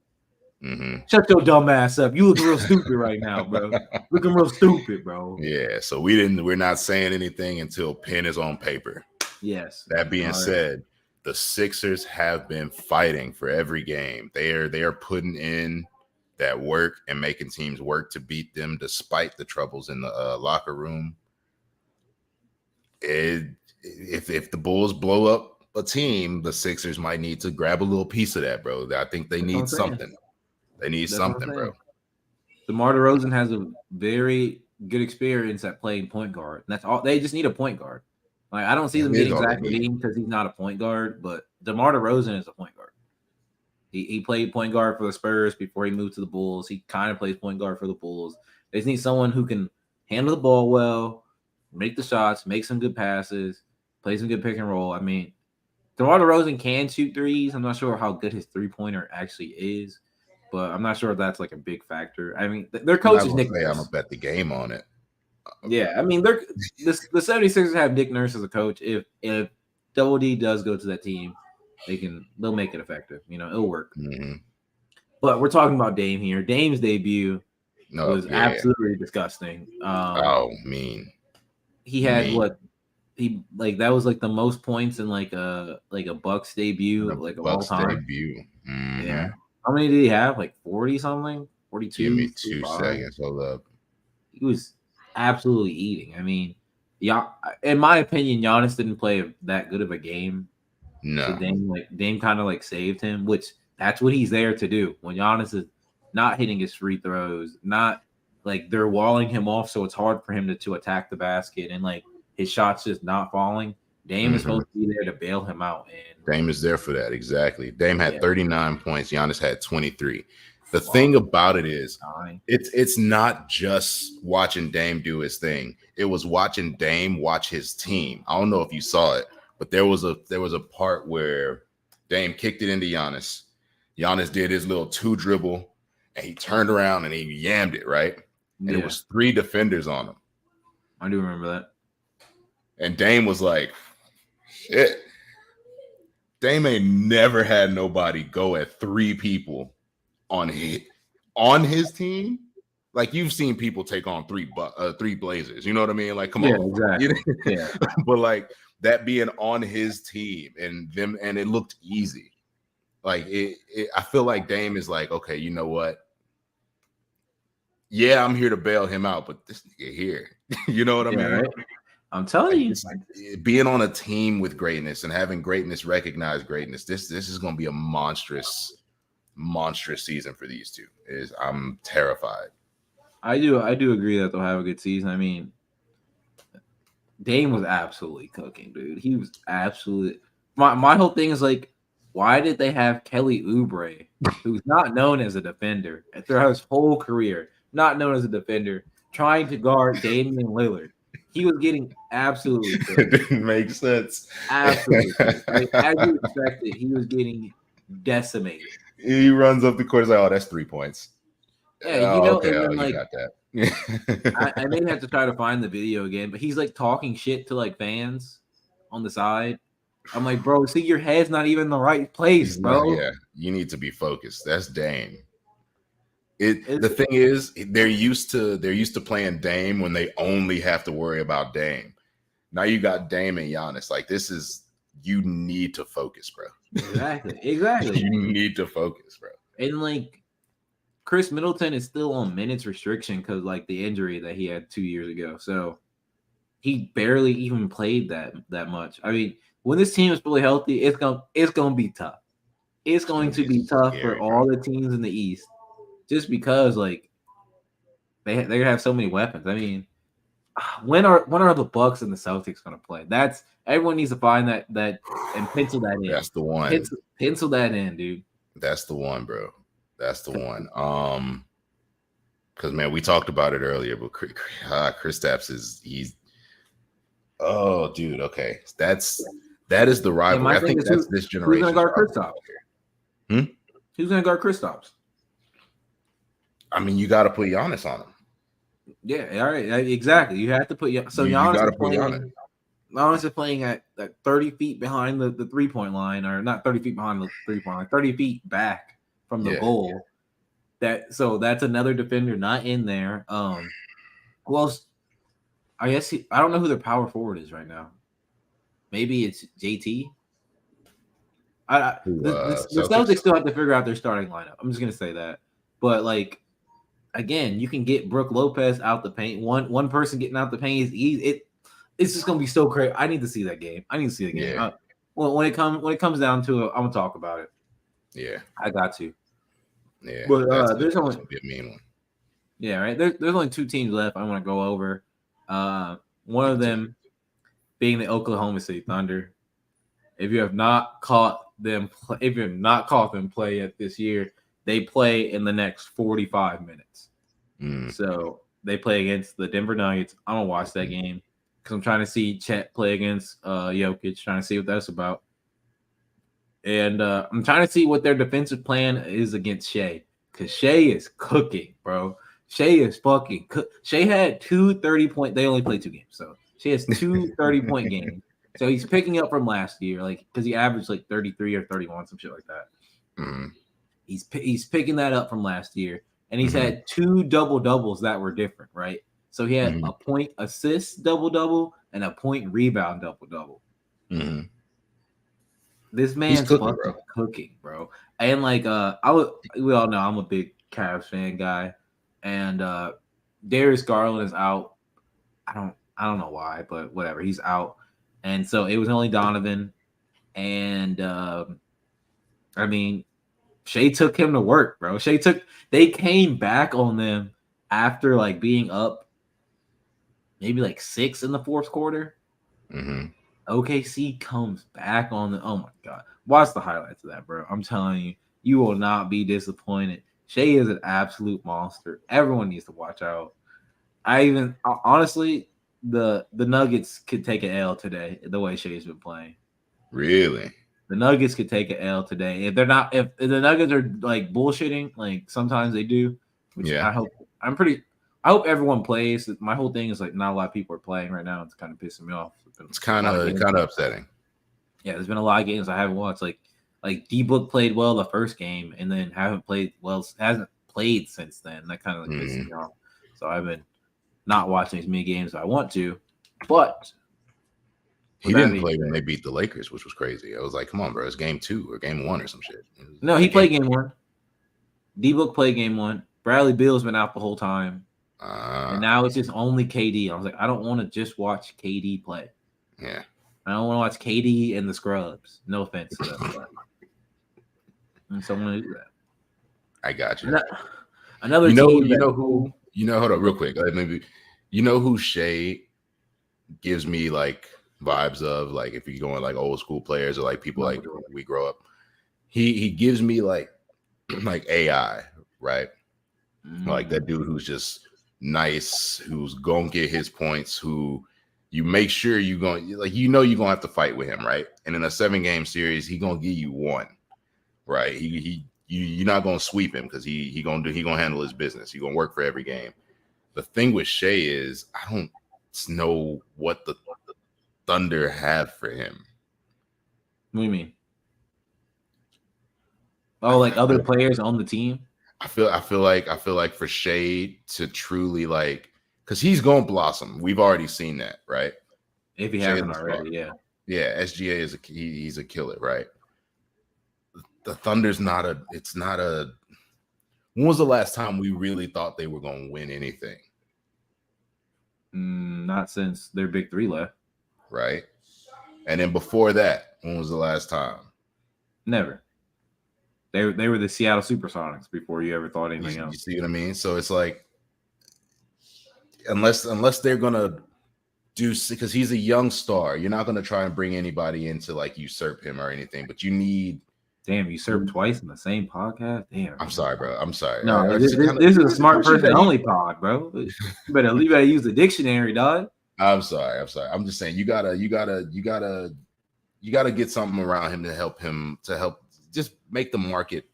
A: Shut your dumb ass up. You looking real stupid right now, bro. Looking real stupid, bro.
B: Yeah, so we're not saying anything until pen is on paper.
A: Yes.
B: That being said, the Sixers have been fighting for every game. They are putting in that work and making teams work to beat them despite the troubles in the locker room. If the Bulls blow up a team, the Sixers might need to grab a little piece of that, bro. I think they need something. They need something, bro.
A: DeMar DeRozan has a very good experience at playing point guard. That's all. They just need a point guard. Like I don't see them getting Zach LaVine because he's not a point guard, but DeMar DeRozan is a point guard. He played point guard for the Spurs before he moved to the Bulls. He kind of plays point guard for the Bulls. They just need someone who can handle the ball well, make the shots, make some good passes, play some good pick and roll. I mean, DeMar DeRozan can shoot threes. I'm not sure how good his three-pointer actually is, but I'm not sure if that's like a big factor. I mean, their coach is Nick Nurse.
B: I'm going to bet the game on it.
A: Yeah, I mean, the 76ers have Nick Nurse as a coach. If Double D does go to that team, they'll make it effective. It'll work. But we're talking about Dame here. Dame's debut was absolutely disgusting.
B: Mean.
A: He had that was like the most points in like a Bucks debut, of all time. Yeah. How many did he have? Like 40 something? 42?
B: Give me 2 seconds. Hold up.
A: He was absolutely eating. I mean, in my opinion, Giannis didn't play that good of a game.
B: No.
A: So Dame kind of like saved him, which that's what he's there to do. When Giannis is not hitting his free throws, not like they're walling him off, so it's hard for him to attack the basket, and like his shots just not falling. Dame is supposed to be there to bail him out. And
B: Dame is there for that. Exactly. Dame had 39 points. Giannis had 23. The thing about it is it's not just watching Dame do his thing. It was watching Dame watch his team. I don't know if you saw it, but there was a part where Dame kicked it into Giannis. Giannis did his little 2 dribble, and he turned around and he yammed it, right? And it was 3 defenders on him.
A: I do remember that.
B: And Dame was like, shit. Dame ain't never had nobody go at 3 people on his team. Like you've seen people take on 3 Blazers. You know what I mean? Like, come on.
A: Exactly. Yeah.
B: But like that being on his team and it looked easy. Like I feel like Dame is like, okay, you know what? Yeah, I'm here to bail him out, but this nigga here. You know what I mean?
A: Right? I'm telling you,
B: being on a team with greatness and having greatness recognize greatness. This is going to be a monstrous season for these two. I'm terrified.
A: I do agree that they'll have a good season. I mean, Dame was absolutely cooking, dude. He was absolutely. My whole thing is like, why did they have Kelly Oubre, who's not known as a defender throughout his whole career, not known as a defender, trying to guard Damian Lillard? He was getting absolutely
B: It
A: cooked.
B: didn't make sense.
A: Absolutely cooked. Like, as you expected, he was getting decimated.
B: He runs up the court. He's like, "Oh, that's 3 points."
A: Yeah,
B: Oh, okay.
A: and
B: Oh,
A: then
B: you
A: like
B: got that.
A: I may have to try to find the video again, but he's like talking shit to like fans on the side. I'm like, bro, see, your head's not even in the right place, bro.
B: Yeah, you need to be focused. That's Dame. The
A: It's,
B: thing is, they're used to playing Dame when they only have to worry about Dame. Now you got Dame and Giannis. Like, you need to focus, bro.
A: exactly.
B: You need to focus, bro.
A: And like Chris Middleton is still on minutes restriction because like the injury that he had 2 years ago. So he barely even played that much. I mean, when this team is fully healthy, it's gonna be tough. It's going to be tough
B: scary,
A: for all the teams in the East, just because like they're gonna have so many weapons. I mean, when are the Bucks and the Celtics gonna play? That's everyone needs to find that and pencil that in.
B: That's the one.
A: Pencil that in, dude.
B: That's the one, bro. That's the one. Because man, we talked about it earlier, but Kristaps he's. Oh, dude. Okay, that is the rivalry. I think that's this generation.
A: Who's gonna guard Kristaps? Who's gonna guard Kristaps?
B: I mean, you got to put Giannis on him.
A: Yeah, all right, exactly. You have to put so Giannis. You got to put Giannis. Giannis is playing at 30 feet behind the 3-point line, or not 30 feet behind the 3-point line, 30 feet back from the goal. That's another defender not in there. Well, I guess I don't know who their power forward is right now. Maybe it's JT. The Celtics still have to figure out their starting lineup. I'm just gonna say that, but like again, you can get Brook Lopez out the paint. One person getting out the paint is easy. It's just gonna be so crazy. I need to see that game. Yeah. When it comes down to it, I'm gonna talk about it.
B: Yeah,
A: I got to.
B: Yeah,
A: but there's only
B: be a mean one.
A: Yeah, right. There's only 2 teams left I want to go over. One of them being the Oklahoma City Thunder. If you have not caught them play yet this year, they play in the next 45 minutes. So they play against the Denver Nuggets. I'm gonna watch that game because I'm trying to see Chet play against Jokic, trying to see what that's about. And I'm trying to see what their defensive plan is against Shea, because Shea is cooking, bro. Shea is fucking Shea had 2 30-point. They only played 2 games, so Shea has 2 30-point games. So he's picking up from last year, like because he averaged like 33 or 31, some shit like that. He's picking that up from last year, and he's had 2 double-doubles that were different, right? So he had a point assist double-double and a point rebound double-double. This man's cooking, bro. And like we all know I'm a big Cavs fan guy, and Darius Garland is out. I don't know why, but whatever, he's out. And so it was only Donovan, and I mean, Shea took him to work, bro. They came back on them after like being up maybe like 6 in the 4th quarter. OKC comes back on the. Oh my god! Watch the highlights of that, bro. I'm telling you, you will not be disappointed. Shea is an absolute monster. Everyone needs to watch out. Honestly, the Nuggets could take an L today. The way Shea's been playing,
B: really,
A: the Nuggets could take an L today. If the Nuggets are like bullshitting, like sometimes they do. Which I hope everyone plays. My whole thing is like not a lot of people are playing right now. It's kind of pissing me off.
B: It's kind of upsetting.
A: Yeah, there's been a lot of games I haven't watched. Like D-Book played well the first game and then hasn't played since then. That kind of like pisses me off. So I've been not watching as many games as I want to. But
B: he didn't play when they beat the Lakers, which was crazy. I was like, come on, bro, it's game 2 or game 1 or some shit.
A: No, he played game 1. D-Book played game 1. Bradley Beal's been out the whole time. And now it's just only KD. I was like, I don't want to just watch KD play.
B: Yeah.
A: I don't want to watch KD and the scrubs. No offense to them. And so I'm going to do that.
B: I got you.
A: Another
B: team. Hold on real quick. Maybe you know who Shea gives me like vibes of, like if you're going like old school players or like people like we grow up. He gives me like AI, right? Like that dude who's just nice, who's gonna get his points, who you make sure you're going you're gonna have to fight with him, right? And in a 7-game series, he gonna give you one, right? You're not gonna sweep him because he gonna handle his business. He gonna work for every game. The thing with Shea is I don't know what the Thunder have for him.
A: What do you mean? Oh, like other players on the team?
B: I feel like for Shea to truly because he's gonna blossom. We've already seen that, right?
A: If he hasn't already, yeah.
B: Yeah, SGA is he's a killer, right? The Thunder's not a. It's not a. When was the last time we really thought they were gonna win anything?
A: Not since their big three left.
B: Right. And then before that, when was the last time?
A: Never. They were the Seattle Supersonics before you ever thought anything else.
B: You see what I mean? So it's like, unless they're gonna do, because he's a young star, you're not gonna try and bring anybody in to usurp him or anything. But you need.
A: Damn, usurp twice in the same podcast. Damn.
B: I'm sorry, bro. I'm sorry.
A: No, this is a smart person only pod, bro. You better use the dictionary, dog.
B: I'm sorry. I'm just saying you gotta get something around him to help just make the market.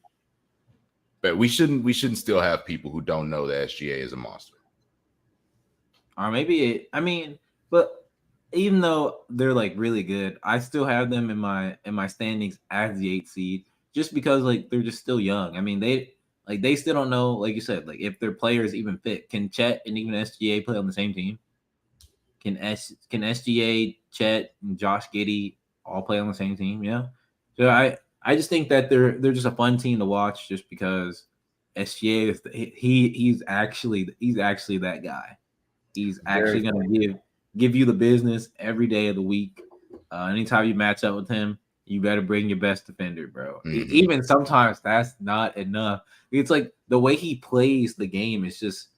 B: But we shouldn't still have people who don't know that SGA is a monster.
A: Or maybe but even though they're really good, I still have them in my standings as the 8th seed, just because they're just still young. I mean, they still don't know, like you said, if their players even fit. Can Chet and even SGA play on the same team? Can SGA, Chet, and Josh Giddey all play on the same team? Yeah. So I just think that they're just a fun team to watch, just because SGA is he's actually that guy. He's actually going to give you the business every day of the week. Anytime you match up with him, you better bring your best defender, bro. Mm-hmm. Even sometimes that's not enough. It's the way he plays the game is just,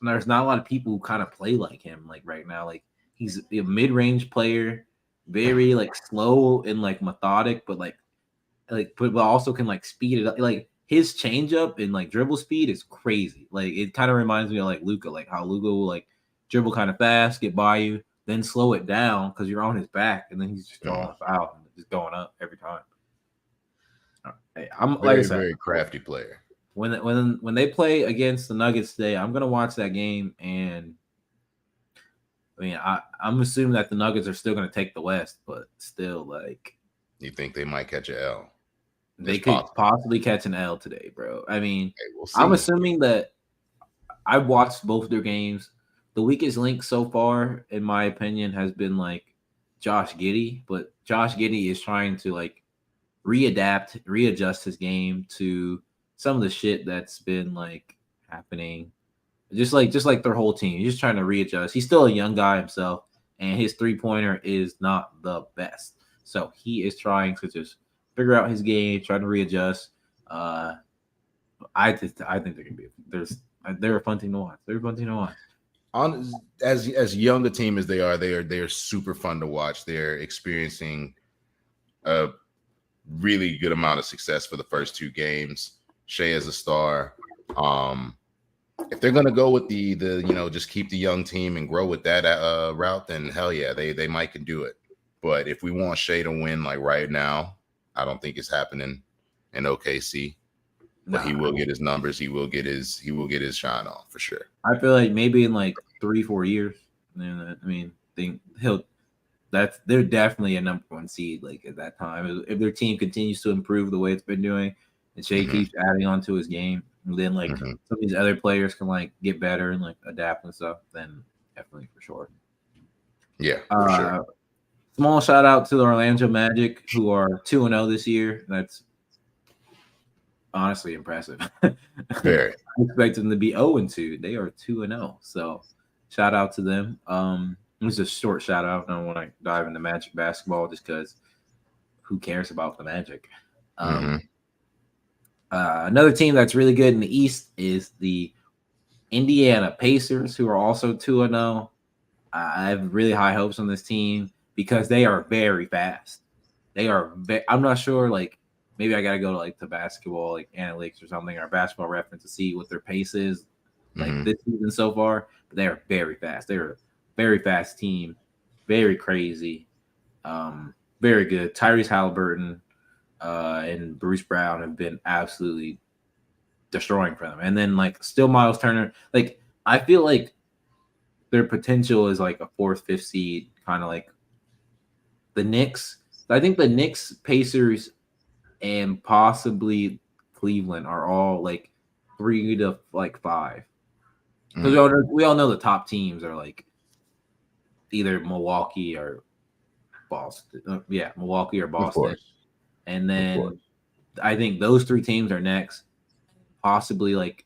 A: there's not a lot of people who kind of play like him right now. He's a mid-range player, very slow and methodic, but but also can speed it up. His changeup and dribble speed is crazy. It kind of reminds me of Luka, how Luka will dribble kind of fast, get by you, then slow it down because you're on his back, and then he's just drawing us out and just going up every time. I'm
B: very crafty player.
A: When they play against the Nuggets today, I'm gonna watch that game, and I'm assuming that the Nuggets are still gonna take the West, but still,
B: you think they might catch an L?
A: They could possibly catch an L today, bro. We'll see. I'm assuming that I've watched both their games. The weakest link so far, in my opinion, has been Josh Giddey, but Josh Giddey is trying to readjust his game to some of the shit that's been happening, just like their whole team. He's just trying to readjust. He's still a young guy himself, and his 3-pointer is not the best. So he is trying to just figure out his game, trying to readjust. I think they're gonna they're a fun team to watch. They're a fun team to watch.
B: As young a team as they are super fun to watch. They're experiencing a really good amount of success for the first 2 games. Shea is a star. If they're gonna go with the just keep the young team and grow with that route, then hell yeah, they might can do it. But if we want Shea to win right now, I don't think it's happening in OKC. But he will get his numbers. He will get his shine on for sure.
A: I feel maybe in 3-4 years. They're definitely a number 1 seed at that time. If their team continues to improve the way it's been doing, and Shea keeps adding on to his game, and then some of these other players can get better and adapt and stuff, then definitely for sure.
B: Yeah, for sure.
A: Small shout out to the Orlando Magic, who are 2-0 this year. That's honestly impressive.
B: Very.
A: I expect them to be 0-2. They are 2-0. So shout out to them. It was a short shout out. I don't want to dive into Magic basketball just because who cares about the Magic? Another team that's really good in the East is the Indiana Pacers, who are also 2-0. I have really high hopes on this team because they are very fast. I'm not sure, maybe I got to go to basketball, analytics or something, or basketball reference to see what their pace is this season so far. But they are very fast. They're very fast team, very crazy, very good. Tyrese Halliburton and Bruce Brown have been absolutely destroying for them. And then like still Miles Turner, like I feel like their potential is like a 4th, 5th seed, kind of like the Knicks. I think the Knicks, Pacers, and possibly Cleveland are all like 3 to like 5. Because we all know the top teams are like either Milwaukee or Boston. Milwaukee or Boston. And then I think those 3 teams are next. Possibly like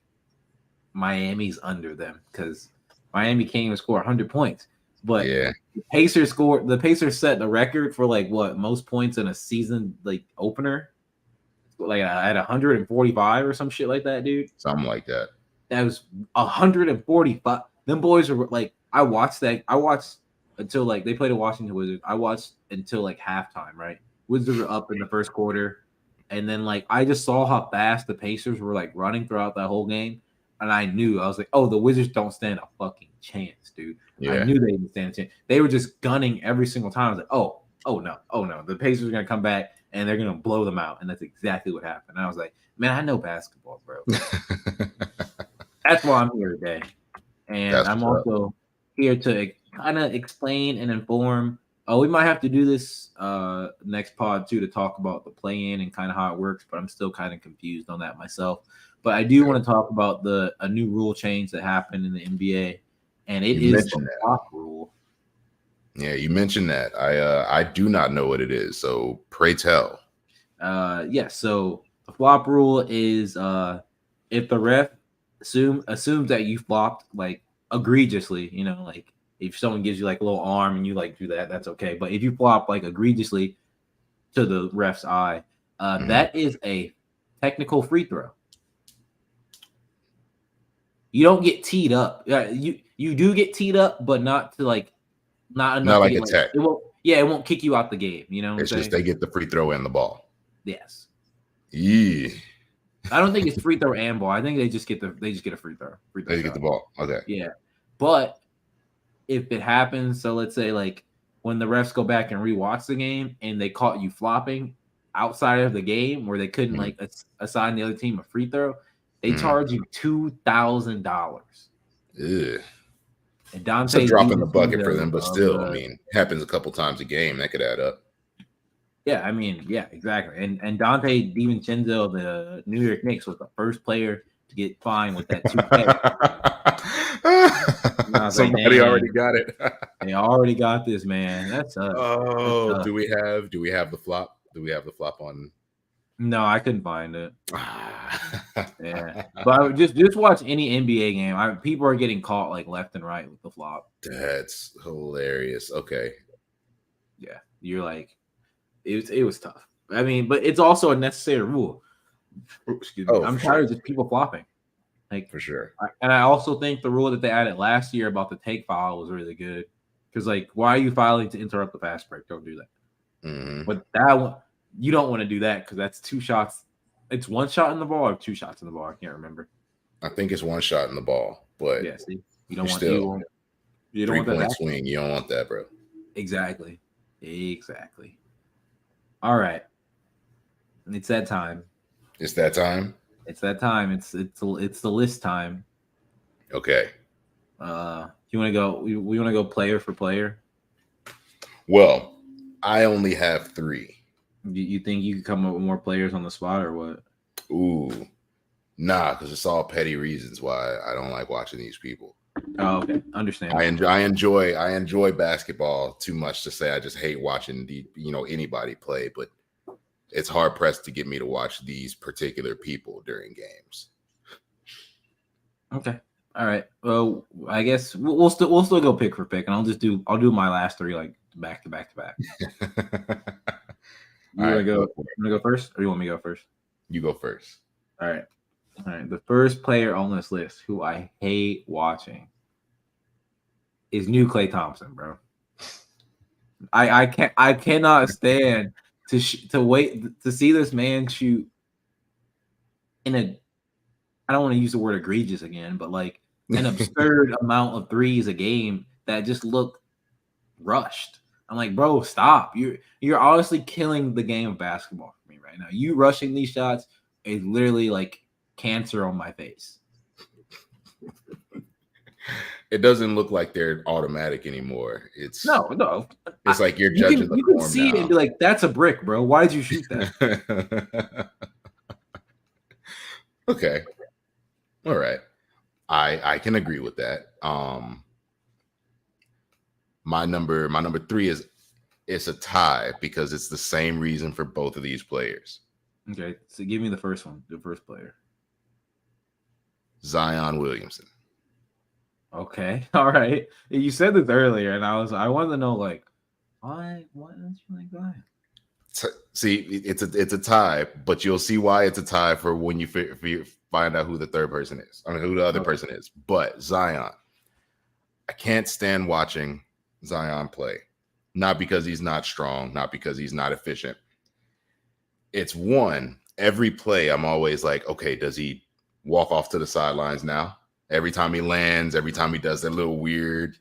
A: Miami's under them because Miami can't even score 100 points. But the Pacers set the record for like what most points in a season like opener, like at 145 or some shit like that, dude.
B: Something like that.
A: That was 145. Them boys were like, I watched until like they played the Washington Wizards. I watched until like halftime, right? Wizards were up in the first quarter. And then like I just saw how fast the Pacers were like running throughout that whole game. And I was like, oh, the Wizards don't stand a fucking chance, dude. Yeah. I knew they didn't stand a chance. They were just gunning every single time. I was like, oh no. The Pacers are gonna come back and they're gonna blow them out. And that's exactly what happened. And I was like, man, I know basketball, bro. That's why I'm here today. And I'm also here to kind of explain and inform. We might have to do this next pod too to talk about the play-in and kind of how it works, but I'm still kind of confused on that myself. But I do want to talk about a new rule change that happened in the NBA, and it is the flop rule.
B: Yeah, you mentioned that. I do not know what it is, so pray tell.
A: So the flop rule is if the ref assumes that you flopped like egregiously, like if someone gives you like a little arm and you like do that, that's okay. But if you flop like egregiously to the ref's eye, that is a technical free throw. You don't get teed up. You do get teed up, but not to like not enough.
B: Not like a tech.
A: It won't kick you out the game.
B: It's just they get the free throw and the ball.
A: Yes.
B: Yeah.
A: I don't think it's free throw and ball. I think they just get a free throw.
B: They get the ball. Okay.
A: Yeah. But if it happens, so let's say like when the refs go back and rewatch the game and they caught you flopping outside of the game where they couldn't like assign the other team a free throw, they charge you $2,000.
B: Yeah.
A: And Dante
B: it's a drop in the bucket for them, but still, happens a couple times a game. That could add up.
A: Yeah, exactly. And Dante DiVincenzo, the New York Knicks, was the first player to get fined with that $2,000.
B: Somebody already got it.
A: They already got this, man. That's
B: do we have the flop? Do we have the flop on?
A: No, I couldn't find it. Yeah, but just watch any NBA game. People are getting caught like left and right with the flop.
B: That's hilarious. Okay.
A: Yeah, you're like, it was tough. I mean, but it's also a necessary rule. Excuse me. I'm tired of just people flopping. Like
B: for sure.
A: And I also think the rule that they added last year about the take foul was really good. Because like, why are you fouling to interrupt the fast break? Don't do that.
B: Mm-hmm.
A: But that one, you don't want to do that because that's 2 shots. It's 1 shot in the ball or 2 shots in the ball. I can't remember.
B: I think it's 1 shot in the ball, but
A: yeah, see, you don't want
B: you don't want that swing. You don't want that, bro.
A: Exactly. All right, it's that time.
B: It's that time.
A: It's that time. It's the list time.
B: Okay.
A: You want to go? We want to go player for player.
B: Well, I only have 3.
A: You think you could come up with more players on the spot or what?
B: Ooh, nah, because it's all petty reasons why I don't like watching these people.
A: Oh, okay, understand.
B: I enjoy basketball too much to say I just hate watching anybody play, but it's hard pressed to get me to watch these particular people during games.
A: Okay, all right. Well, I guess we'll still go pick for pick, and I'll do my last 3 like back to back. You want to go first, or you want me to go first?
B: You go first.
A: All right. The first player on this list who I hate watching is new Klay Thompson, bro. I cannot stand to wait to see this man shoot in a. I don't want to use the word egregious again, but like an absurd amount of threes a game that just look rushed. I'm like, bro, stop. You're honestly killing the game of basketball for me right now. You rushing these shots is literally like cancer on my face.
B: It doesn't look like they're automatic anymore. It's
A: no.
B: It's like you're judging the
A: you
B: form
A: can see
B: now.
A: it and be like, that's a brick, bro. Why did you shoot that?
B: Okay. All right. I can agree with that. My number 3 is it's a tie because it's the same reason for both of these players.
A: Okay, so give me the first one, the first player.
B: Zion Williamson.
A: Okay, all right. You said this earlier, and I wanted to know like why don't you like Zion?
B: See, it's a tie, but you'll see why it's a tie for when you find out who the third person is. I mean, who the other person is. But Zion, I can't stand watching Zion play. Not because he's not strong, not because he's not efficient. It's every play I'm always like, okay, does he walk off to the sidelines now? Every time he lands, every time he does that little weird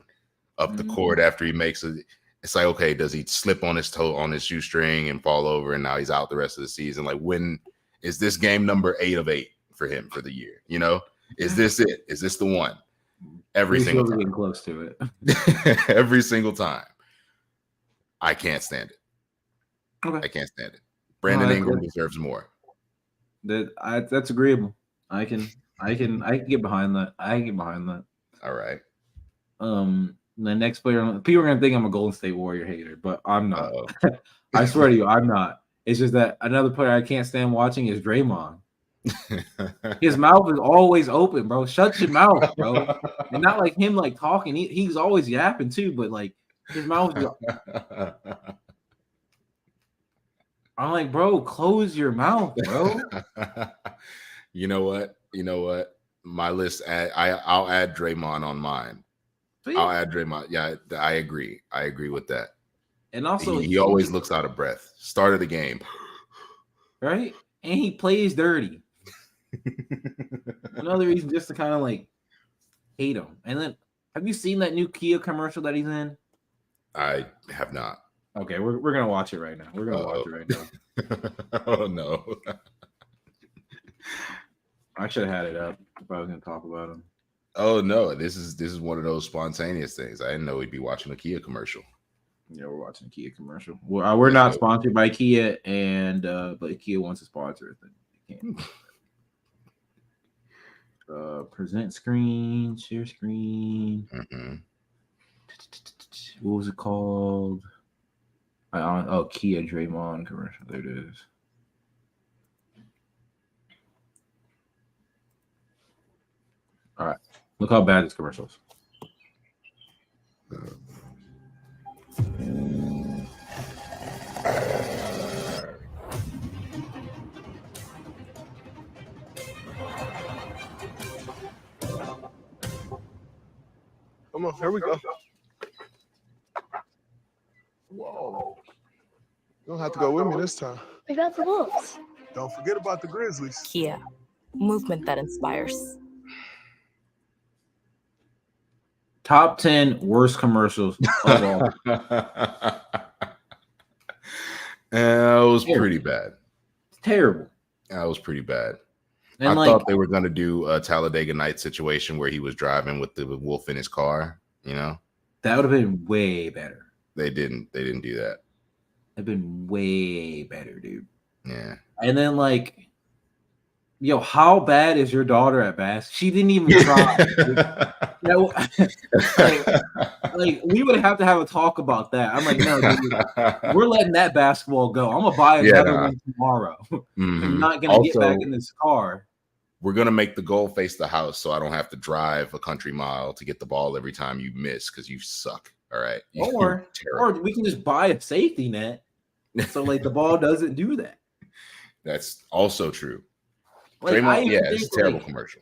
B: up the court after he makes it, it's like, okay, does he slip on his toe on his shoestring and fall over and now he's out the rest of the season? Like, when is this game number 8 of 8 for him for the year? You know, is this it? Is this the one? Every single time.
A: Getting close to it.
B: Every single time. I can't stand it.
A: Okay.
B: I can't stand it. Brandon Ingram deserves more.
A: That's agreeable. I can get behind that. I can get behind that.
B: All right.
A: The next player, people are gonna think I'm a Golden State Warrior hater, but I'm not. I swear to you, I'm not. It's just that another player I can't stand watching is Draymond. His mouth is always open, bro. Shut your mouth, bro. And not like him like talking. He's always yapping too, but like his mouth is... I'm like, bro, close your mouth, bro.
B: You know what? My list, I'll add Draymond on mine.
A: See?
B: I'll add Draymond. Yeah, I agree. I agree with that.
A: And also,
B: he always looks out of breath. Start of the game,
A: right? And he plays dirty. Another reason just to kind of like hate him. And then, have you seen that new Kia commercial that he's in?
B: I have not.
A: Okay, we're gonna watch it right now. We're gonna watch it right now.
B: Oh no!
A: I should have had it up if I was gonna talk about him.
B: Oh no! This is one of those spontaneous things. I didn't know we'd be watching a Kia commercial.
A: Yeah, we're watching a Kia commercial. We're not sponsored by Kia, and but Kia wants to sponsor it. Then can't. Present screen, share screen.
B: Mm-hmm.
A: What was it called? Kia Draymond commercial. There it is. All right. Look how bad this commercial is.
C: Come on, here we go. Whoa. You don't have to go with me this time.
D: We got the Wolves.
C: Don't forget about the Grizzlies.
E: Kia, movement that inspires.
A: Top 10 worst commercials of all.
B: That was pretty bad.
A: It's terrible.
B: That was pretty bad.
A: And
B: I thought they were going to do a Talladega Night situation where he was driving with the wolf in his car. You know,
A: that would have been way better.
B: They didn't do that.
A: It'd been way better, dude.
B: Yeah.
A: And then like, yo, how bad is your daughter at basketball? She didn't even try. like we would have to have a talk about that. I'm like, no, dude, we're letting that basketball go. I'm gonna buy another one tomorrow.
B: Mm-hmm.
A: I'm not gonna get back in this car.
B: We're gonna make the goal face the house, so I don't have to drive a country mile to get the ball every time you miss because you suck. All right.
A: Or we can just buy a safety net, so like the ball doesn't do that.
B: That's also true.
A: Like,
B: Draymond, it's a terrible commercial.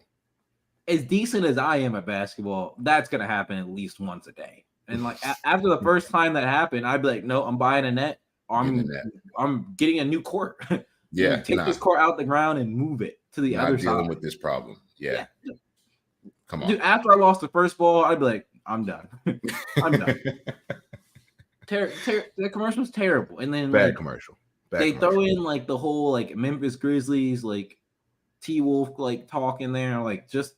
A: As decent as I am at basketball, that's gonna happen at least once a day. And like after the first time that happened, I'd be like, no, I'm buying a net. Or I'm getting a new court.
B: Yeah,
A: take this court out the ground and move it to the other side.
B: Dealing with this problem. Yeah. Come on,
A: dude. After I lost the first ball, I'd be like, I'm done. I'm done. The commercial's terrible, and then
B: Bad
A: like,
B: commercial.
A: They throw in like the whole like Memphis Grizzlies like T-Wolf like talk in there, like just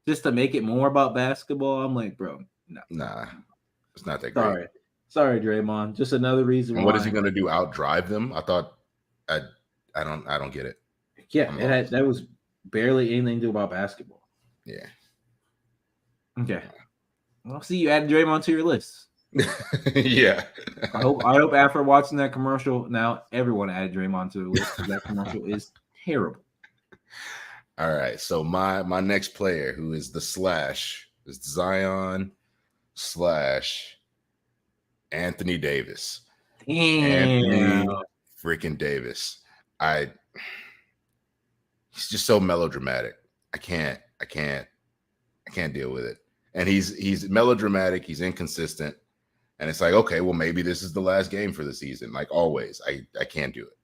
A: to make it more about basketball. I'm like, bro, no.
B: Nah, it's not that great.
A: Sorry, Draymond. Just another reason.
B: And what is he gonna do? Outdrive them? I thought I don't get it.
A: Yeah, that was barely anything to do about basketball.
B: Yeah.
A: Okay. I'll see you add Draymond to your list.
B: Yeah.
A: I hope after watching that commercial, now everyone add Draymond to the list because that commercial is terrible.
B: All right. So my next player, who is the slash, is Zion / Anthony Davis.
A: Damn.
B: Anthony freaking Davis. He's just so melodramatic. I can't deal with it. And he's melodramatic. He's inconsistent. And it's like, okay, well, maybe this is the last game for the season. Like always, I can't do it.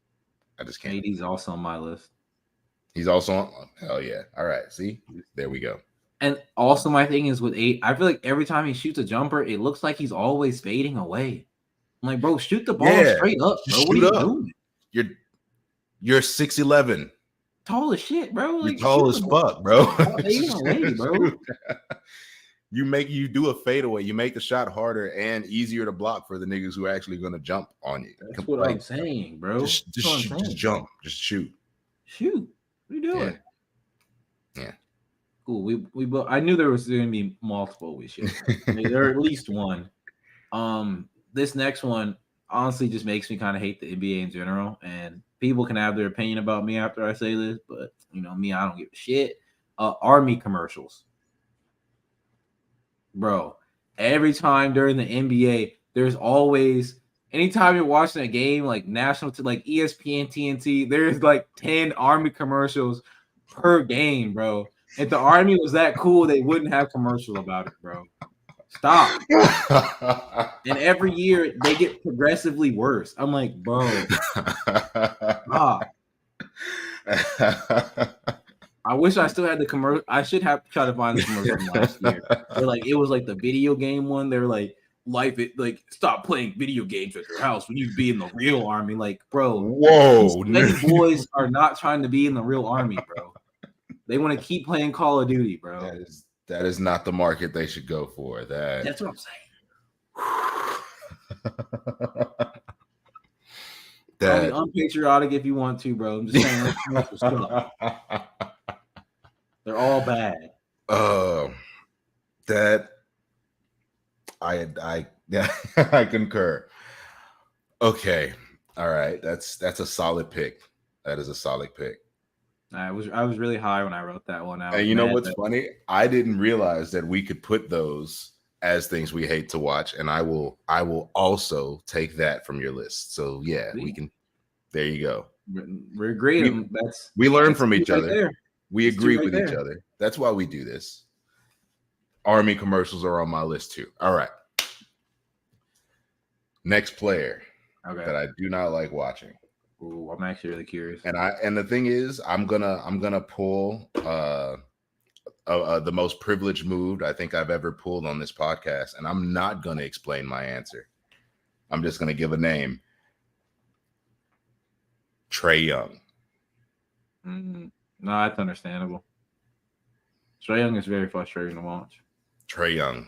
B: I just can't.
A: AD's also on my list.
B: He's also on. Hell yeah! All right, see, there we go.
A: And also, my thing is with AD, I feel like every time he shoots a jumper, it looks like he's always fading away. I'm like, bro, shoot the ball straight up, bro. What are you doing?
B: You're 6'11",
A: tall as shit, bro. Like,
B: you're tall as fuck, bro.
A: Fading away, bro.
B: You do a fadeaway. You make the shot harder and easier to block for the niggas who are actually going to jump on you.
A: That's what I'm saying, bro.
B: Just jump. Just shoot.
A: Shoot. What are you doing?
B: Yeah.
A: Cool. We both. I knew there was going to be multiple we should. I mean, there are at least one. This next one honestly just makes me kind of hate the NBA in general, and people can have their opinion about me after I say this, but you know me, I don't give a shit. Army commercials. Bro, every time during the NBA, there's always, anytime you're watching a game like national to like ESPN, TNT, there's like 10 Army commercials per game, bro. If the Army was that cool, they wouldn't have commercial about it, bro. Stop. And every year they get progressively worse. I'm like, bro, stop. I wish I still had the commercial. I should have tried to find the commercial from last year. They're like, it was like the video game one. They're like, stop playing video games at your house when you be in the real army. Like, bro,
B: whoa,
A: these boys are not trying to be in the real army, bro. They want to keep playing Call of Duty, bro.
B: That is not the market they should go for.
A: That's what I'm saying. Be unpatriotic if you want to, bro. I'm just saying. They're all bad.
B: That I I concur. Okay, all right. That's a solid pick. That is a solid pick.
A: I was really high when I wrote that one out.
B: And you know what's funny? I didn't realize that we could put those as things we hate to watch, and I will also take that from your list. So yeah, we can. There you go.
A: We're agreeing.
B: We learn from each other.
A: There.
B: We agree with each other. That's why we do this. Army commercials are on my list too. All right. Next player that I do not like watching.
A: Ooh, I'm actually really curious.
B: And the thing is, I'm gonna pull the most privileged move I think I've ever pulled on this podcast, and I'm not gonna explain my answer. I'm just gonna give a name. Trae Young.
A: No, that's understandable. Trae Young is very frustrating to watch.
B: Trae Young.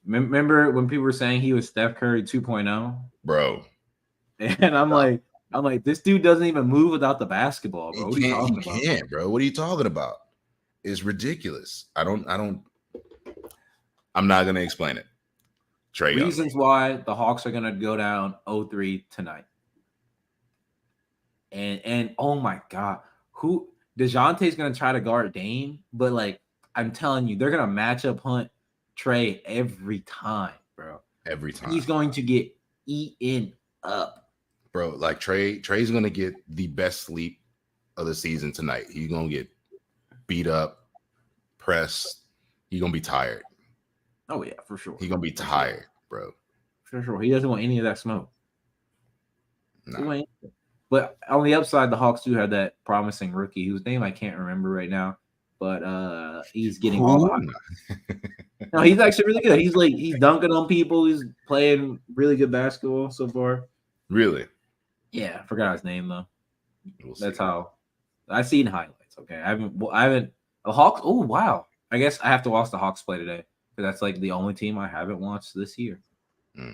A: Remember when people were saying he was Steph Curry 2.0?
B: Bro.
A: And I'm like, this dude doesn't even move without the basketball, bro. What are you talking about?
B: He can't, bro. What are you talking about? It's ridiculous. I'm not gonna explain it. Trae Young.
A: Reasons why the Hawks are gonna go down 0-3 tonight. And oh my God, DeJounte's gonna try to guard Dame, but like I'm telling you, they're gonna match up hunt Trae every time, bro.
B: Every time
A: he's going to get eaten up,
B: bro. Like Trey's gonna get the best sleep of the season tonight. He's gonna get beat up, pressed. He's gonna be tired.
A: Oh yeah, for sure.
B: He's gonna be tired, bro.
A: For sure. He doesn't want any of that smoke.
B: Nah.
A: But on the upside, the Hawks do have that promising rookie whose name I can't remember right now. but he's getting all the hype. No, he's actually really good. He's dunking on people. He's playing really good basketball so far.
B: Really?
A: Yeah, I forgot his name though.
B: We'll
A: That's
B: see.
A: how I've seen highlights. Okay, I haven't. The Hawks. Oh wow! I guess I have to watch the Hawks play today because that's like the only team I haven't watched this year.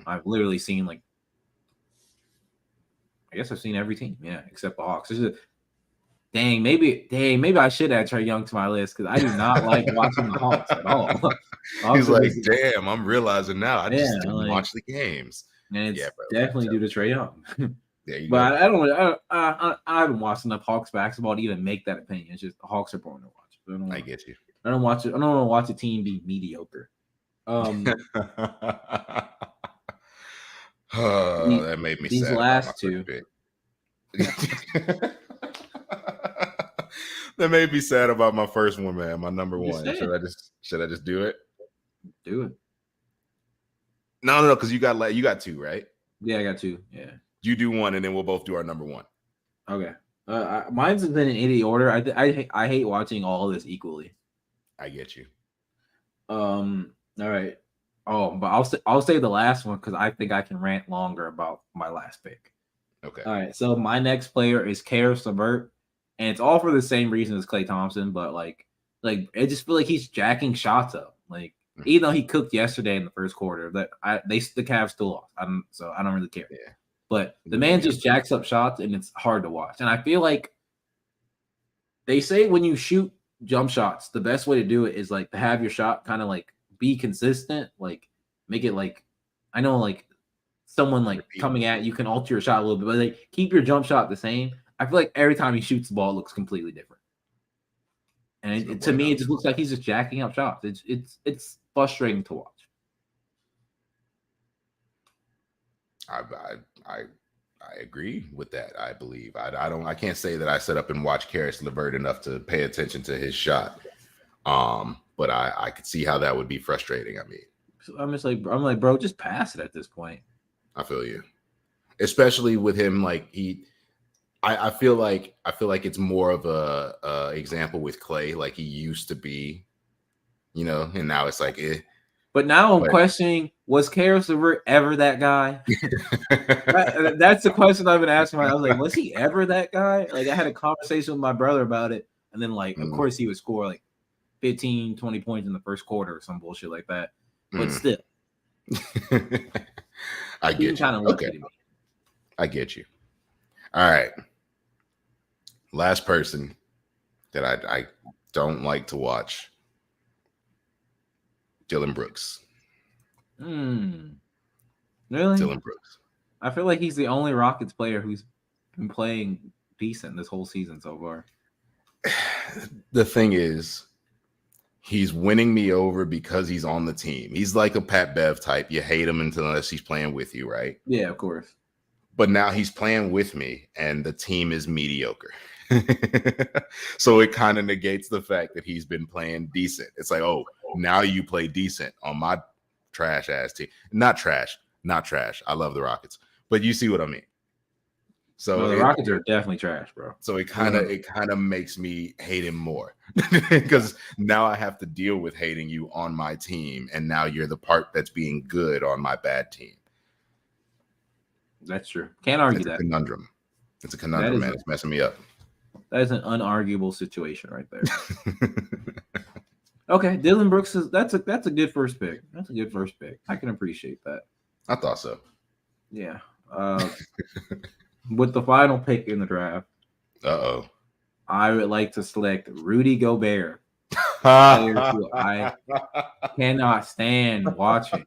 A: I've literally seen like. I guess I've seen every team, yeah, except the Hawks. Maybe I should add Trae Young to my list because I do not like watching the Hawks at all.
B: He's like, damn, I'm realizing now. I just didn't watch the games.
A: And it's definitely due to Trae Young.
B: There you
A: but
B: go.
A: I haven't watched enough Hawks basketball to even make that opinion. It's just the Hawks are boring to watch.
B: I get you.
A: I don't watch it. I don't want to watch a team be mediocre.
B: That made me
A: these
B: sad.
A: last two.
B: That made me sad about my first one, man. My number one. Should I just do it?
A: Do it.
B: No, because you got two, right?
A: Yeah, I got two. Yeah.
B: You do one, and then we'll both do our number one.
A: Okay. Mine's been in any order. I hate watching all of this equally.
B: I get you.
A: All right. Oh, but I'll say the last one because I think I can rant longer about my last pick.
B: Okay.
A: All right. So my next player is Karis LeVert, and it's all for the same reason as Klay Thompson, but like I just feel like he's jacking shots up. Like even though he cooked yesterday in the first quarter, the Cavs still lost. So I don't really care.
B: Yeah.
A: But the man just jacks up shots, and it's hard to watch. And I feel like they say when you shoot jump shots, the best way to do it is like to have your shot kind of like be consistent, like make it like I know like someone like coming at you can alter your shot a little bit, but like keep your jump shot the same. I feel like every time he shoots the ball, it looks completely different. And to me, it just looks like he's just jacking up shots. It's frustrating to watch.
B: I agree with that. I believe I can't say that I sit up and watch Karis LeVert enough to pay attention to his shot. But I could see how that would be frustrating. I mean,
A: so I'm like, bro, just pass it at this point.
B: I feel you, especially with him. Like I feel like it's more of a example with Klay, like he used to be, and now it's like
A: But now I'm questioning: was Karis LeVert ever that guy? That's the question I've been asking. I was like, was he ever that guy? Like I had a conversation with my brother about it, and then like, of course, he would score like 15, 20 points in the first quarter or some bullshit like that. But still,
B: I get you. Okay. I get you. All right. Last person that I don't like to watch. Dillon Brooks.
A: Really?
B: Dillon Brooks.
A: I feel like he's the only Rockets player who's been playing decent this whole season so far.
B: The thing is, he's winning me over because he's on the team. He's like a Pat Bev type. You hate him unless he's playing with you, right?
A: Yeah, of course.
B: But now he's playing with me, and the team is mediocre. So it kind of negates the fact that he's been playing decent. It's like, oh, now you play decent on my trash ass team. Not trash. I love the Rockets, but you see what I mean. So
A: the Rockets are definitely trash, bro.
B: So it kind of makes me hate him more because now I have to deal with hating you on my team, and now you're the part that's being good on my bad team.
A: That's true. Can't argue that.
B: Conundrum. It's a conundrum, man. It's messing me up.
A: That is an unarguable situation right there. Okay, Dillon Brooks that's a good first pick. That's a good first pick. I can appreciate that.
B: I thought so.
A: Yeah. With the final pick in the draft, I would like to select Rudy Gobert. Players who I cannot stand watching.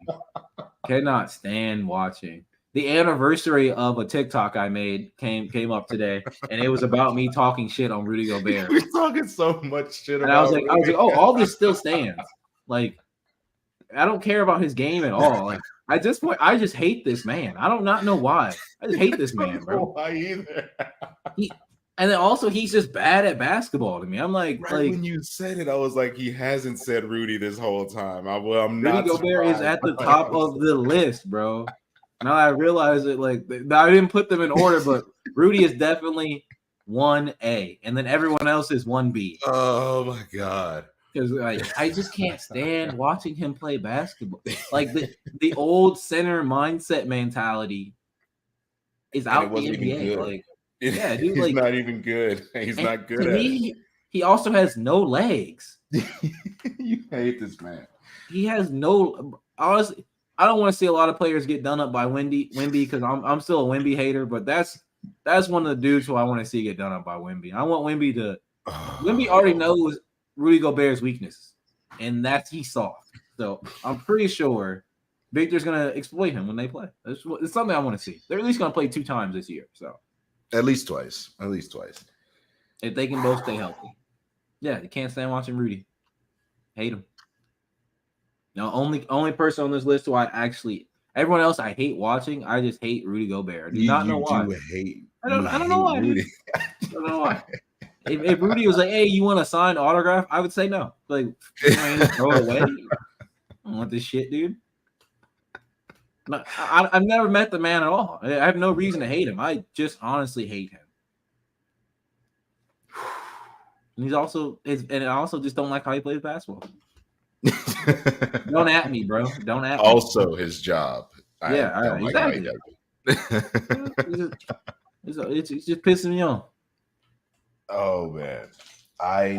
A: The anniversary of a TikTok I made came up today, and it was about me talking shit on Rudy Gobert.
B: We're talking so much shit
A: and I was like, oh, all this still stands. Like, I don't care about his game at all. Like, at this point, I just hate this man. I don't not know why. I just hate this man, bro.
B: Why either?
A: And then also he's just bad at basketball to me. I'm like,
B: when you said it, I was like, he hasn't said Rudy this whole time. I'm not.
A: Rudy Gobert is at the top of the list, bro. Now I realize it. Like, I didn't put them in order, but Rudy is definitely 1A, and then everyone else is 1B.
B: Oh my god.
A: Because like I just can't stand watching him play basketball. Like the old center mindset mentality is
B: And
A: out
B: it
A: the
B: wasn't even
A: NBA.
B: good.
A: Like, yeah, dude,
B: He's
A: like
B: not even good. He's
A: and
B: not good
A: to
B: at
A: me, he also has no legs.
B: it. You hate this man.
A: He has no honestly. I don't want to see a lot of players get done up by Wemby because I'm still a Wemby hater, but that's one of the dudes who I want to see get done up by Wemby. I want Wemby to. Wemby already knows Rudy Gobert's weaknesses, and that's he's soft. So I'm pretty sure Victor's gonna exploit him when they play. It's something I want to see. They're at least gonna play 2 times this year. So
B: At least twice. At least twice.
A: if they can both stay healthy, yeah, you can't stand watching Rudy. Hate him. No, only person on this list who I actually everyone else I hate watching. I just hate Rudy Gobert. I do not know why. I don't know why.
B: Rudy.
A: I don't know why. If Rudy was like, "Hey, you want to sign autograph?" I would say no. Like, throw it away. I don't want this shit, dude. I've never met the man at all. I have no reason to hate him. I just honestly hate him. And he's also and I also just don't like how he plays basketball. Don't at me, bro. Don't at me.
B: Also, his job.
A: Yeah, exactly. It's just pissing me off.
B: Oh man, I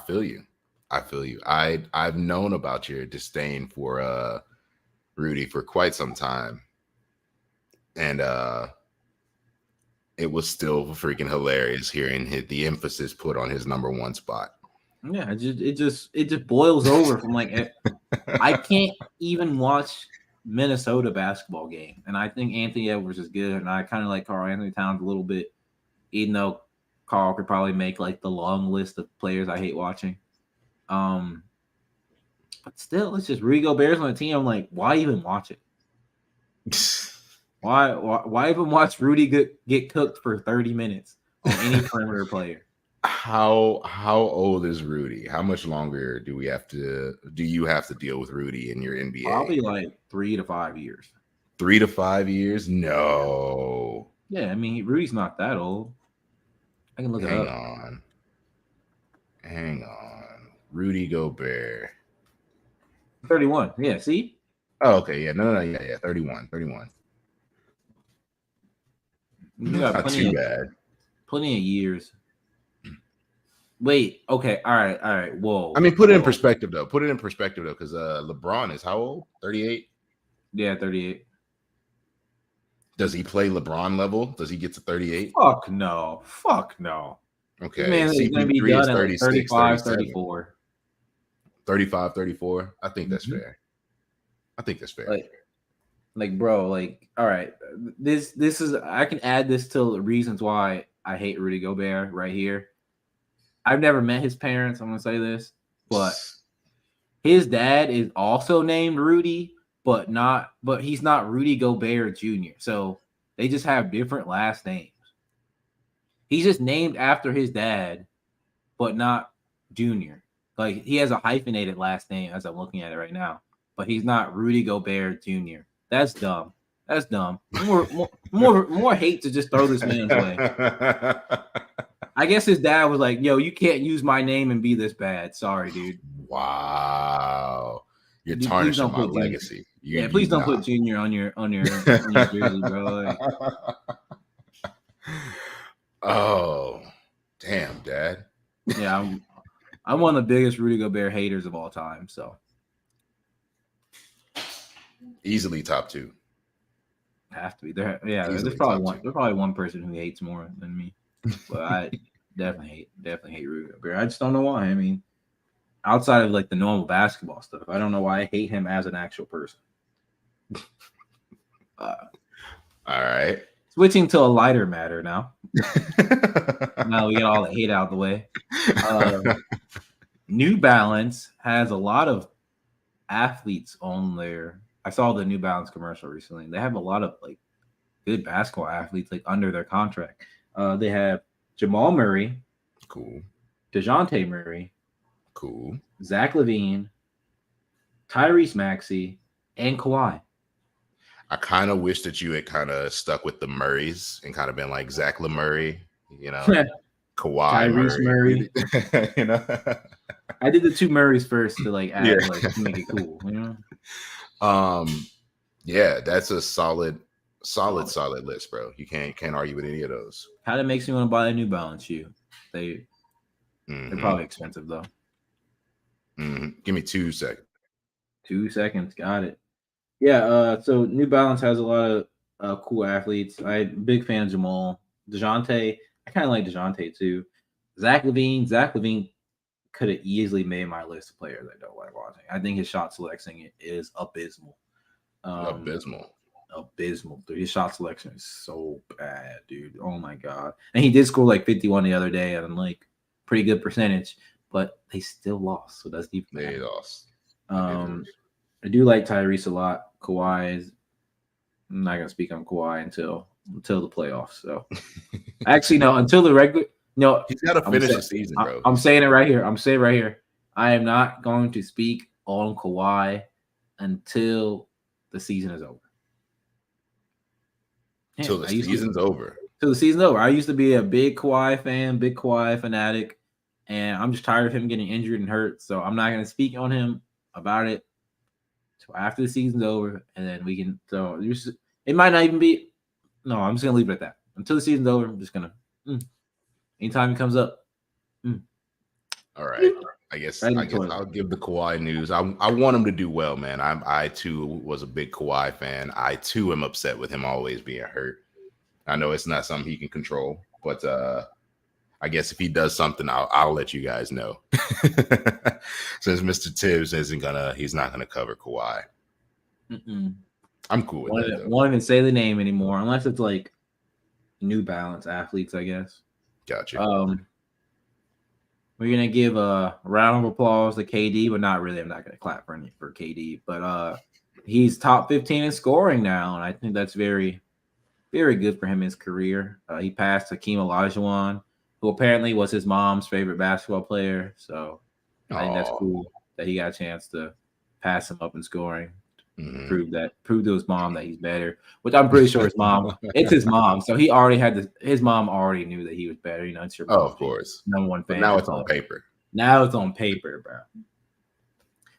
B: feel you. I feel you. I've known about your disdain for Rudy for quite some time, and it was still freaking hilarious hearing the emphasis put on his number 1 spot.
A: Yeah, it just boils over from like I can't even watch Minnesota basketball game, and I think Anthony Edwards is good, and I kind of like Karl Anthony Towns a little bit, even though Karl could probably make like the long list of players I hate watching. But still, it's just Rudy Gobert's on the team. I'm like, why even watch it? Why even watch Rudy get cooked for 30 minutes on any perimeter player?
B: How old is Rudy? How much longer do you have to deal with Rudy in your NBA?
A: Probably like 3 to 5 years.
B: 3 to 5 years? No.
A: Yeah, I mean Rudy's not that old. I can look it up.
B: Hang on. Rudy Gobert.
A: 31. Yeah, see?
B: Oh, okay. Yeah. No. Yeah. 31. Not too bad.
A: Plenty of years. Wait. Okay. All right. Whoa.
B: I mean, put it in perspective, though. Because LeBron is how old? 38?
A: Yeah, 38.
B: Does he play LeBron level? Does he get to 38?
A: Fuck no.
B: Okay.
A: Man, he's going to be done at 35, 34.
B: 35, 34. I think that's fair.
A: Like, bro, like, all right. This is, I can add this to the reasons why I hate Rudy Gobert right here. I've never met his parents. I'm going to say this, but his dad is also named Rudy, but he's not Rudy Gobert Jr. So they just have different last names. He's just named after his dad, but not Junior. Like he has a hyphenated last name as I'm looking at it right now, but he's not Rudy Gobert Jr. That's dumb. More hate to just throw this man's way. I guess his dad was like, "Yo, you can't use my name and be this bad. Sorry, dude."
B: Wow, you're tarnishing my legacy.
A: Please don't put Junior on your jersey, bro. Like,
B: oh, damn, Dad.
A: Yeah, I'm one of the biggest Rudy Gobert haters of all time. So
B: easily top 2.
A: Have to be there. Yeah, there's probably one person who hates more than me, but I definitely hate Rudy Gobert. I just don't know why. I mean, outside of like the normal basketball stuff, I don't know why I hate him as an actual person.
B: All right.
A: Switching to a lighter matter now. Now we get all the hate out of the way. New Balance has a lot of athletes on there. I saw the New Balance commercial recently. They have a lot of like good basketball athletes like under their contract. They have Jamal Murray,
B: cool.
A: DeJounte Murray,
B: cool.
A: Zach LaVine, Tyrese Maxey, and Kawhi.
B: I kind of wish that you had kind of stuck with the Murrays and kind of been like Zach LaMurray, You know, Kawhi
A: Tyrese Murray.
B: you know.
A: I did the two Murrays first to like add
B: Yeah.
A: like to make it cool, you know.
B: Yeah, that's a solid list, bro. You can't argue with any of those.
A: How that makes me want to buy a New Balance shoe. They're
B: Mhm.
A: probably expensive though.
B: Give me 2 seconds.
A: 2 seconds, got it. Yeah, so New Balance has a lot of cool athletes. I'm big fan of Jamal. DeJounte, I kind of like DeJounte too. Zach Levine could have easily made my list of players I don't like watching. I think his shot selection is abysmal.
B: Abysmal.
A: Dude. His shot selection is so bad, dude. Oh my god. And he did score like 51 the other day and like pretty good percentage, but they still lost. So that's deep.
B: They lost.
A: I do like Tyrese a lot. Kawhi is. I'm not gonna speak on Kawhi until the playoffs. So actually, no, until the regular. No,
B: He's got to finish the season, bro.
A: I'm saying it right here. I am not going to speak on Kawhi until the season is over.
B: Until the season's over.
A: Till the season's over. I used to be a big Kawhi fan, big Kawhi fanatic, and I'm just tired of him getting injured and hurt. So I'm not going to speak on him about it till after the season's over, and then we can. So it might not even be. No, I'm just going to leave it at that. Until the season's over, I'm just going to. Anytime he comes up.
B: All right. I guess I'll give the Kawhi news. I want him to do well, man. I too was a big Kawhi fan. I too am upset with him always being hurt. I know it's not something he can control, but I guess if he does something, I'll let you guys know. Since Mr. Tibbs he's not gonna cover Kawhi. I'm cool with that.
A: Won't even say the name anymore unless it's like New Balance athletes, I guess.
B: Gotcha.
A: We're gonna give a round of applause to KD, but not really. I'm not gonna clap for KD, but he's top 15 in scoring now, and I think that's very, very good for him in his career. He passed Hakeem Olajuwon, who apparently was his mom's favorite basketball player. So I think that's cool that he got a chance to pass him up in scoring. Prove to his mom that he's better, which I'm pretty sure it's his mom. So he already his mom already knew that he was better. You know, it's your mom.
B: Oh, of course.
A: Number one fan.
B: But now it's on paper.
A: Now it's on paper, bro.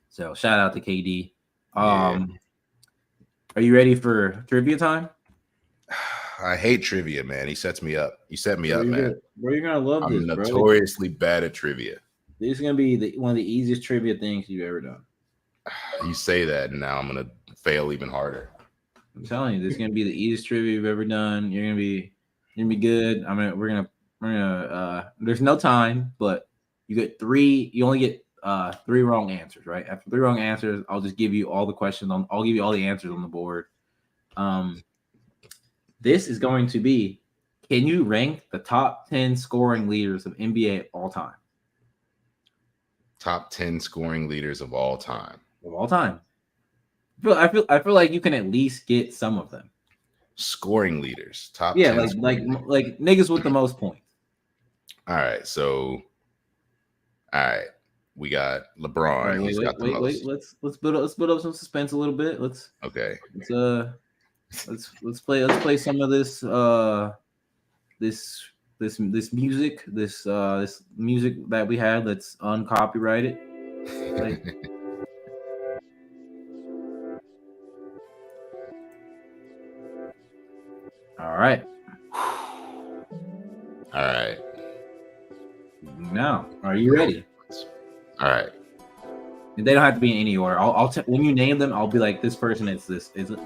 A: So shout out to KD. Are you ready for trivia time?
B: I hate trivia, man. He sets me up. You set me up, man.
A: Bro, you're gonna love this.
B: I'm notoriously bad at trivia.
A: This is gonna be one of the easiest trivia things you've ever done.
B: You say that, and now I'm gonna fail even harder.
A: I'm telling you, this is gonna be the easiest trivia you've ever done. You're gonna be good. We're gonna. There's no time, but you get three. You only get 3 wrong answers, right? After 3 wrong answers, I'll just give you all the questions I'll give you all the answers on the board. This is going to be: can you rank the top 10 scoring leaders of NBA all time?
B: Top 10 scoring leaders of all time.
A: Of all time. I feel like you can at least get some of them.
B: Scoring leaders. Top
A: 10 like niggas with the most points.
B: All right. We got LeBron. He's got the most.
A: Let's build up some suspense a little bit. Let's play some of this this music that we had. Let's uncopyright it. All right. Now, are you ready?
B: All right.
A: They don't have to be in any order. I'll when you name them, I'll be like, this person is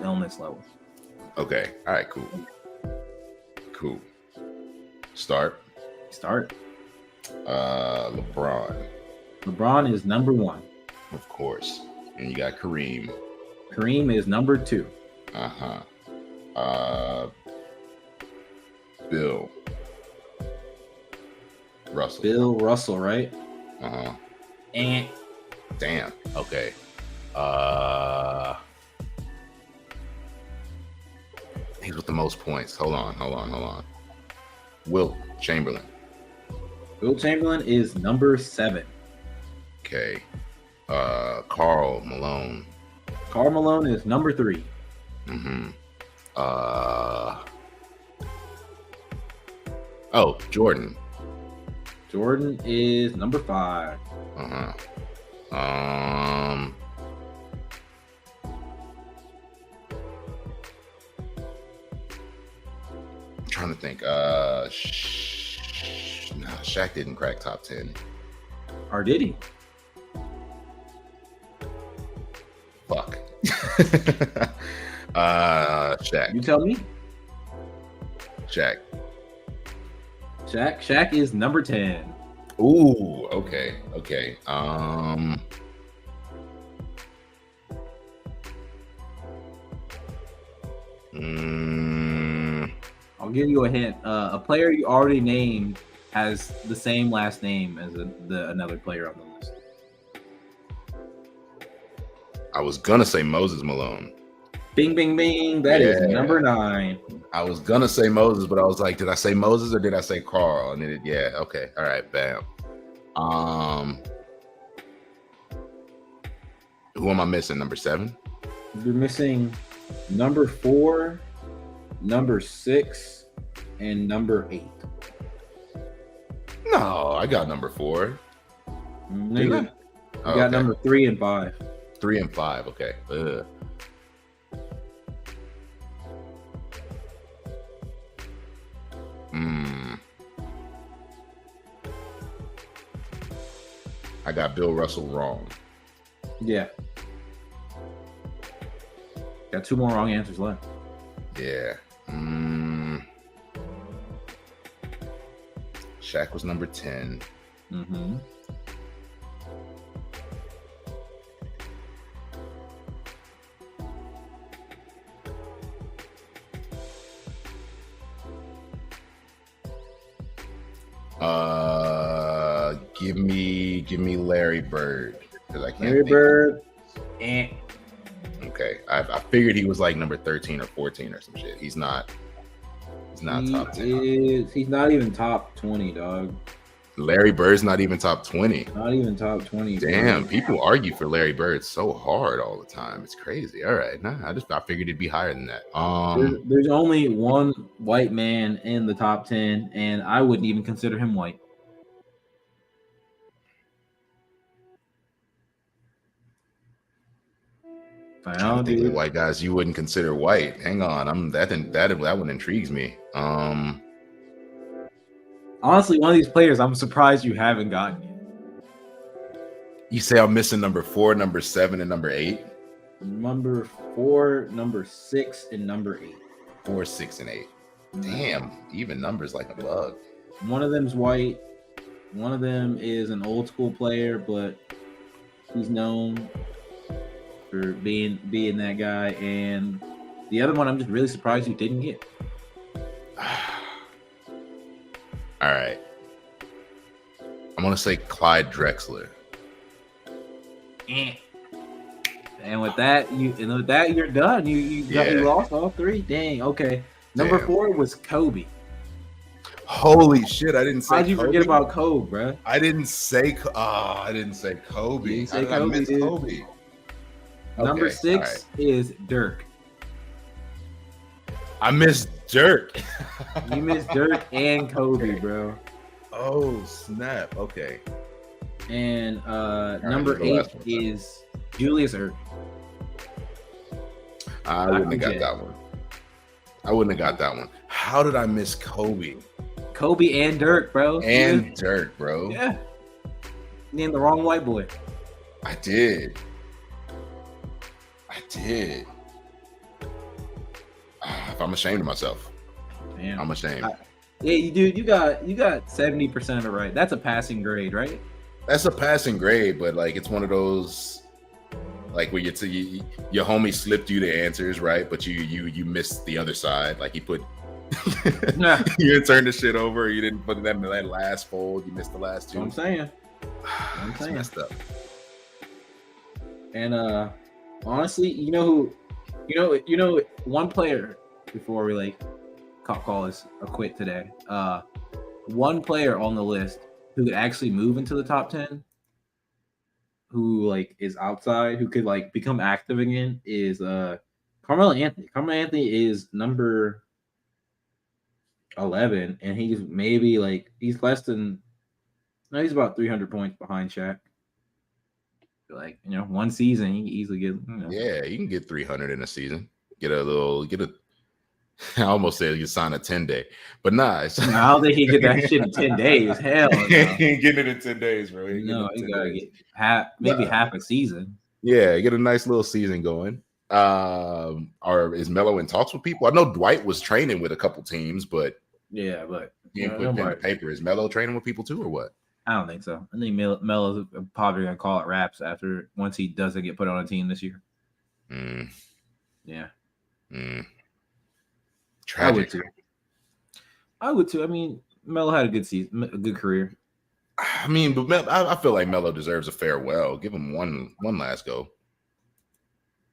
A: on this level.
B: Okay. All right. Cool. Start. LeBron.
A: LeBron is number 1.
B: Of course. And you got Kareem.
A: Kareem is number 2.
B: Bill Russell.
A: Bill Russell, right? And
B: damn. Okay. He's with the most points. Hold on. Wilt Chamberlain.
A: Wilt Chamberlain is number 7.
B: Okay. Karl Malone.
A: Karl Malone is number 3.
B: Oh, Jordan.
A: Jordan is number 5.
B: Uh-huh. I'm trying to think. Shaq didn't crack top 10.
A: Or did he?
B: Fuck. Shaq.
A: You tell me.
B: Shaq.
A: Shaq is number 10.
B: Ooh, okay.
A: I'll give you a hint. A player you already named has the same last name as another player on the list.
B: I was gonna say Moses Malone.
A: Bing, bing, bing. That is
B: Yeah.
A: number 9.
B: I was gonna say Moses, but I was like, did I say Moses or did I say Carl? And then okay, all right, bam. Who am I missing? Number 7?
A: You're missing number 4, number 6, and number 8.
B: No, I got number 4.
A: No, you got
B: Okay.
A: number 3 and 5.
B: 3 and 5. Okay. Ugh. I got Bill Russell wrong.
A: Yeah. Got 2 more wrong answers left.
B: Yeah. Shaq was number 10.
A: Mm-hmm.
B: Give me Larry Bird because I can't.
A: Larry Bird.
B: Okay, I figured he was like number 13 or 14 or some shit. He's not. He's not top 10.
A: He's not even top 20, dog.
B: Larry Bird's not even top 20.
A: Not even top 20.
B: Damn, people argue for Larry Bird so hard all the time. It's crazy. All right, I figured it'd be higher than that.
A: There's only one white man in the top 10, and I wouldn't even consider him white.
B: I think the white guys you wouldn't consider white. Hang on, that one intrigues me.
A: Honestly, one of these players, I'm surprised you haven't gotten yet.
B: You say I'm missing number 4, number 7, and number 8?
A: Number 4, number 6, and number 8.
B: 4, 6, and 8. Damn, even numbers like a bug.
A: One of them's white. One of them is an old school player, but he's known for being that guy. And the other one, I'm just really surprised you didn't get.
B: All right. I'm going to say Clyde Drexler.
A: And with that, you're done. You lost all 3. Dang. Okay. Number 4 was Kobe.
B: Holy shit! I didn't say.
A: How'd you forget about Kobe, bro?
B: I didn't say Kobe. I didn't say Kobe.
A: You didn't say
B: I
A: Kobe,
B: missed
A: dude.
B: Kobe.
A: Number
B: Okay,
A: 6 is Dirk.
B: I missed Dirk.
A: You missed Dirk and Kobe, bro.
B: Oh snap! Okay.
A: And number
B: the
A: 8
B: last one,
A: is Julius Erving.
B: I wouldn't have got that one. I wouldn't have got that one. How did I miss Kobe?
A: Kobe and Dirk, bro.
B: And Dirk, bro.
A: Yeah. Named the wrong white boy.
B: I did. I'm ashamed of myself.
A: Damn.
B: I'm ashamed.
A: Yeah, you got 70% of it right. That's a passing grade, right?
B: That's a passing grade, but like it's one of those like where your homie slipped you the answers, right? But you missed the other side. Like he put
A: Nah.
B: you didn't turn the shit over. You didn't put them in that last fold. You missed the last 2.
A: I'm saying.
B: It's messed up.
A: And honestly, one player before we like call this a quit today. One player on the list who could actually move into the top 10, who like is outside, who could like become active again, is Carmelo Anthony. Carmelo Anthony is number 11, and he's maybe like he's less than. No, he's about 300 points behind Shaq. Like, one season he can easily get.
B: Yeah, you can get 300 in a season. Get a. I almost said you sign a 10-day, but nah.
A: I don't think he get that shit in 10 days. Hell no.
B: He ain't getting it in 10 days, bro.
A: No, he gotta get half a season.
B: Yeah, get a nice little season going. Or is Melo in talks with people? I know Dwight was training with a couple teams, but
A: yeah, but
B: he ain't put pen to paper. Is Melo training with people too, or what?
A: I don't think so. I think Melo's probably gonna call it wraps once he doesn't get put on a team this year. Yeah.
B: Tragic.
A: I would too. I mean, Melo had a good season, a good career.
B: I mean, but I feel like Melo deserves a farewell. Give him one last go.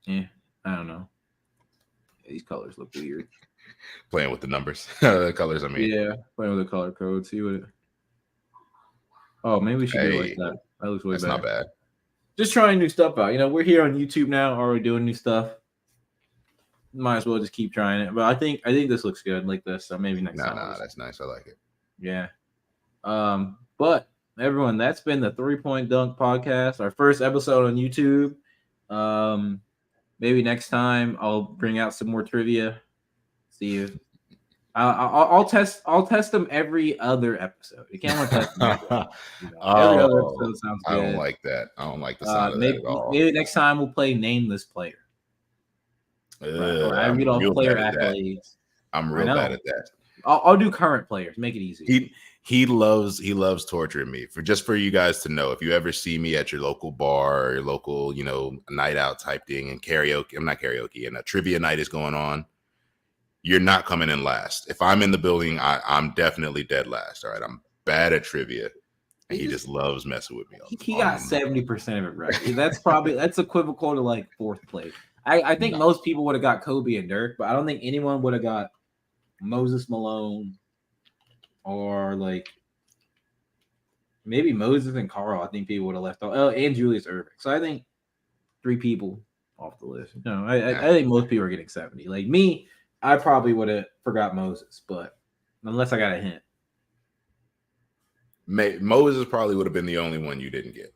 A: Yeah, I don't know. These colors look weird.
B: Playing with the numbers, the colors. I mean,
A: yeah, playing with the color code. See what? Oh, maybe we should do it like that. That looks way better.
B: That's not bad.
A: Just trying new stuff out. We're here on YouTube now, already doing new stuff. Might as well just keep trying it. But I think this looks good like this. So maybe next time.
B: Nah, that's nice. I like it.
A: Yeah. But everyone, that's been the 3-Point Dunk podcast, our first episode on YouTube. Maybe next time I'll bring out some more trivia. See if I'll test them every other episode. You can't want to test them every other episode sounds good.
B: I don't like that. I don't like the sound of that at all.
A: Maybe next time we'll play Name This Player. I read off player accolades.
B: I'm real bad at that.
A: I'll do current players. Make it easy.
B: He loves torturing me. For you guys to know, if you ever see me at your local bar or your local, night out type thing and karaoke, I'm not karaoke, and a trivia night is going on, you're not coming in last. If I'm in the building, I'm definitely dead last. All right. I'm bad at trivia. And he just loves messing with me.
A: He got 70% of it right. That's equivocal to like fourth place. I think most people would have got Kobe and Dirk, but I don't think anyone would have got Moses Malone or like maybe Moses and Carl. I think people would have left off. Oh, and Julius Erving. So I think 3 people off the list. I think most people are getting 70. Like me, I probably would have forgot Moses, but unless I got a hint.
B: Moses probably would have been the only one you didn't get.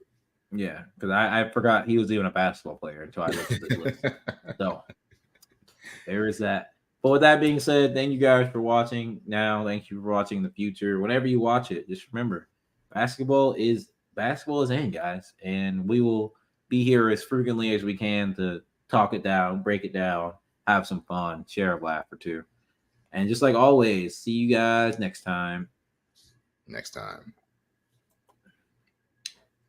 A: Yeah, because I forgot he was even a basketball player until I looked at this list. So there is that. But with that being said, thank you guys for watching now. Thank you for watching in the future. Whenever you watch it, just remember, basketball is in, guys. And we will be here as frequently as we can to talk it down, break it down, have some fun, share a laugh or two. And just like always, see you guys next time.
B: Next time.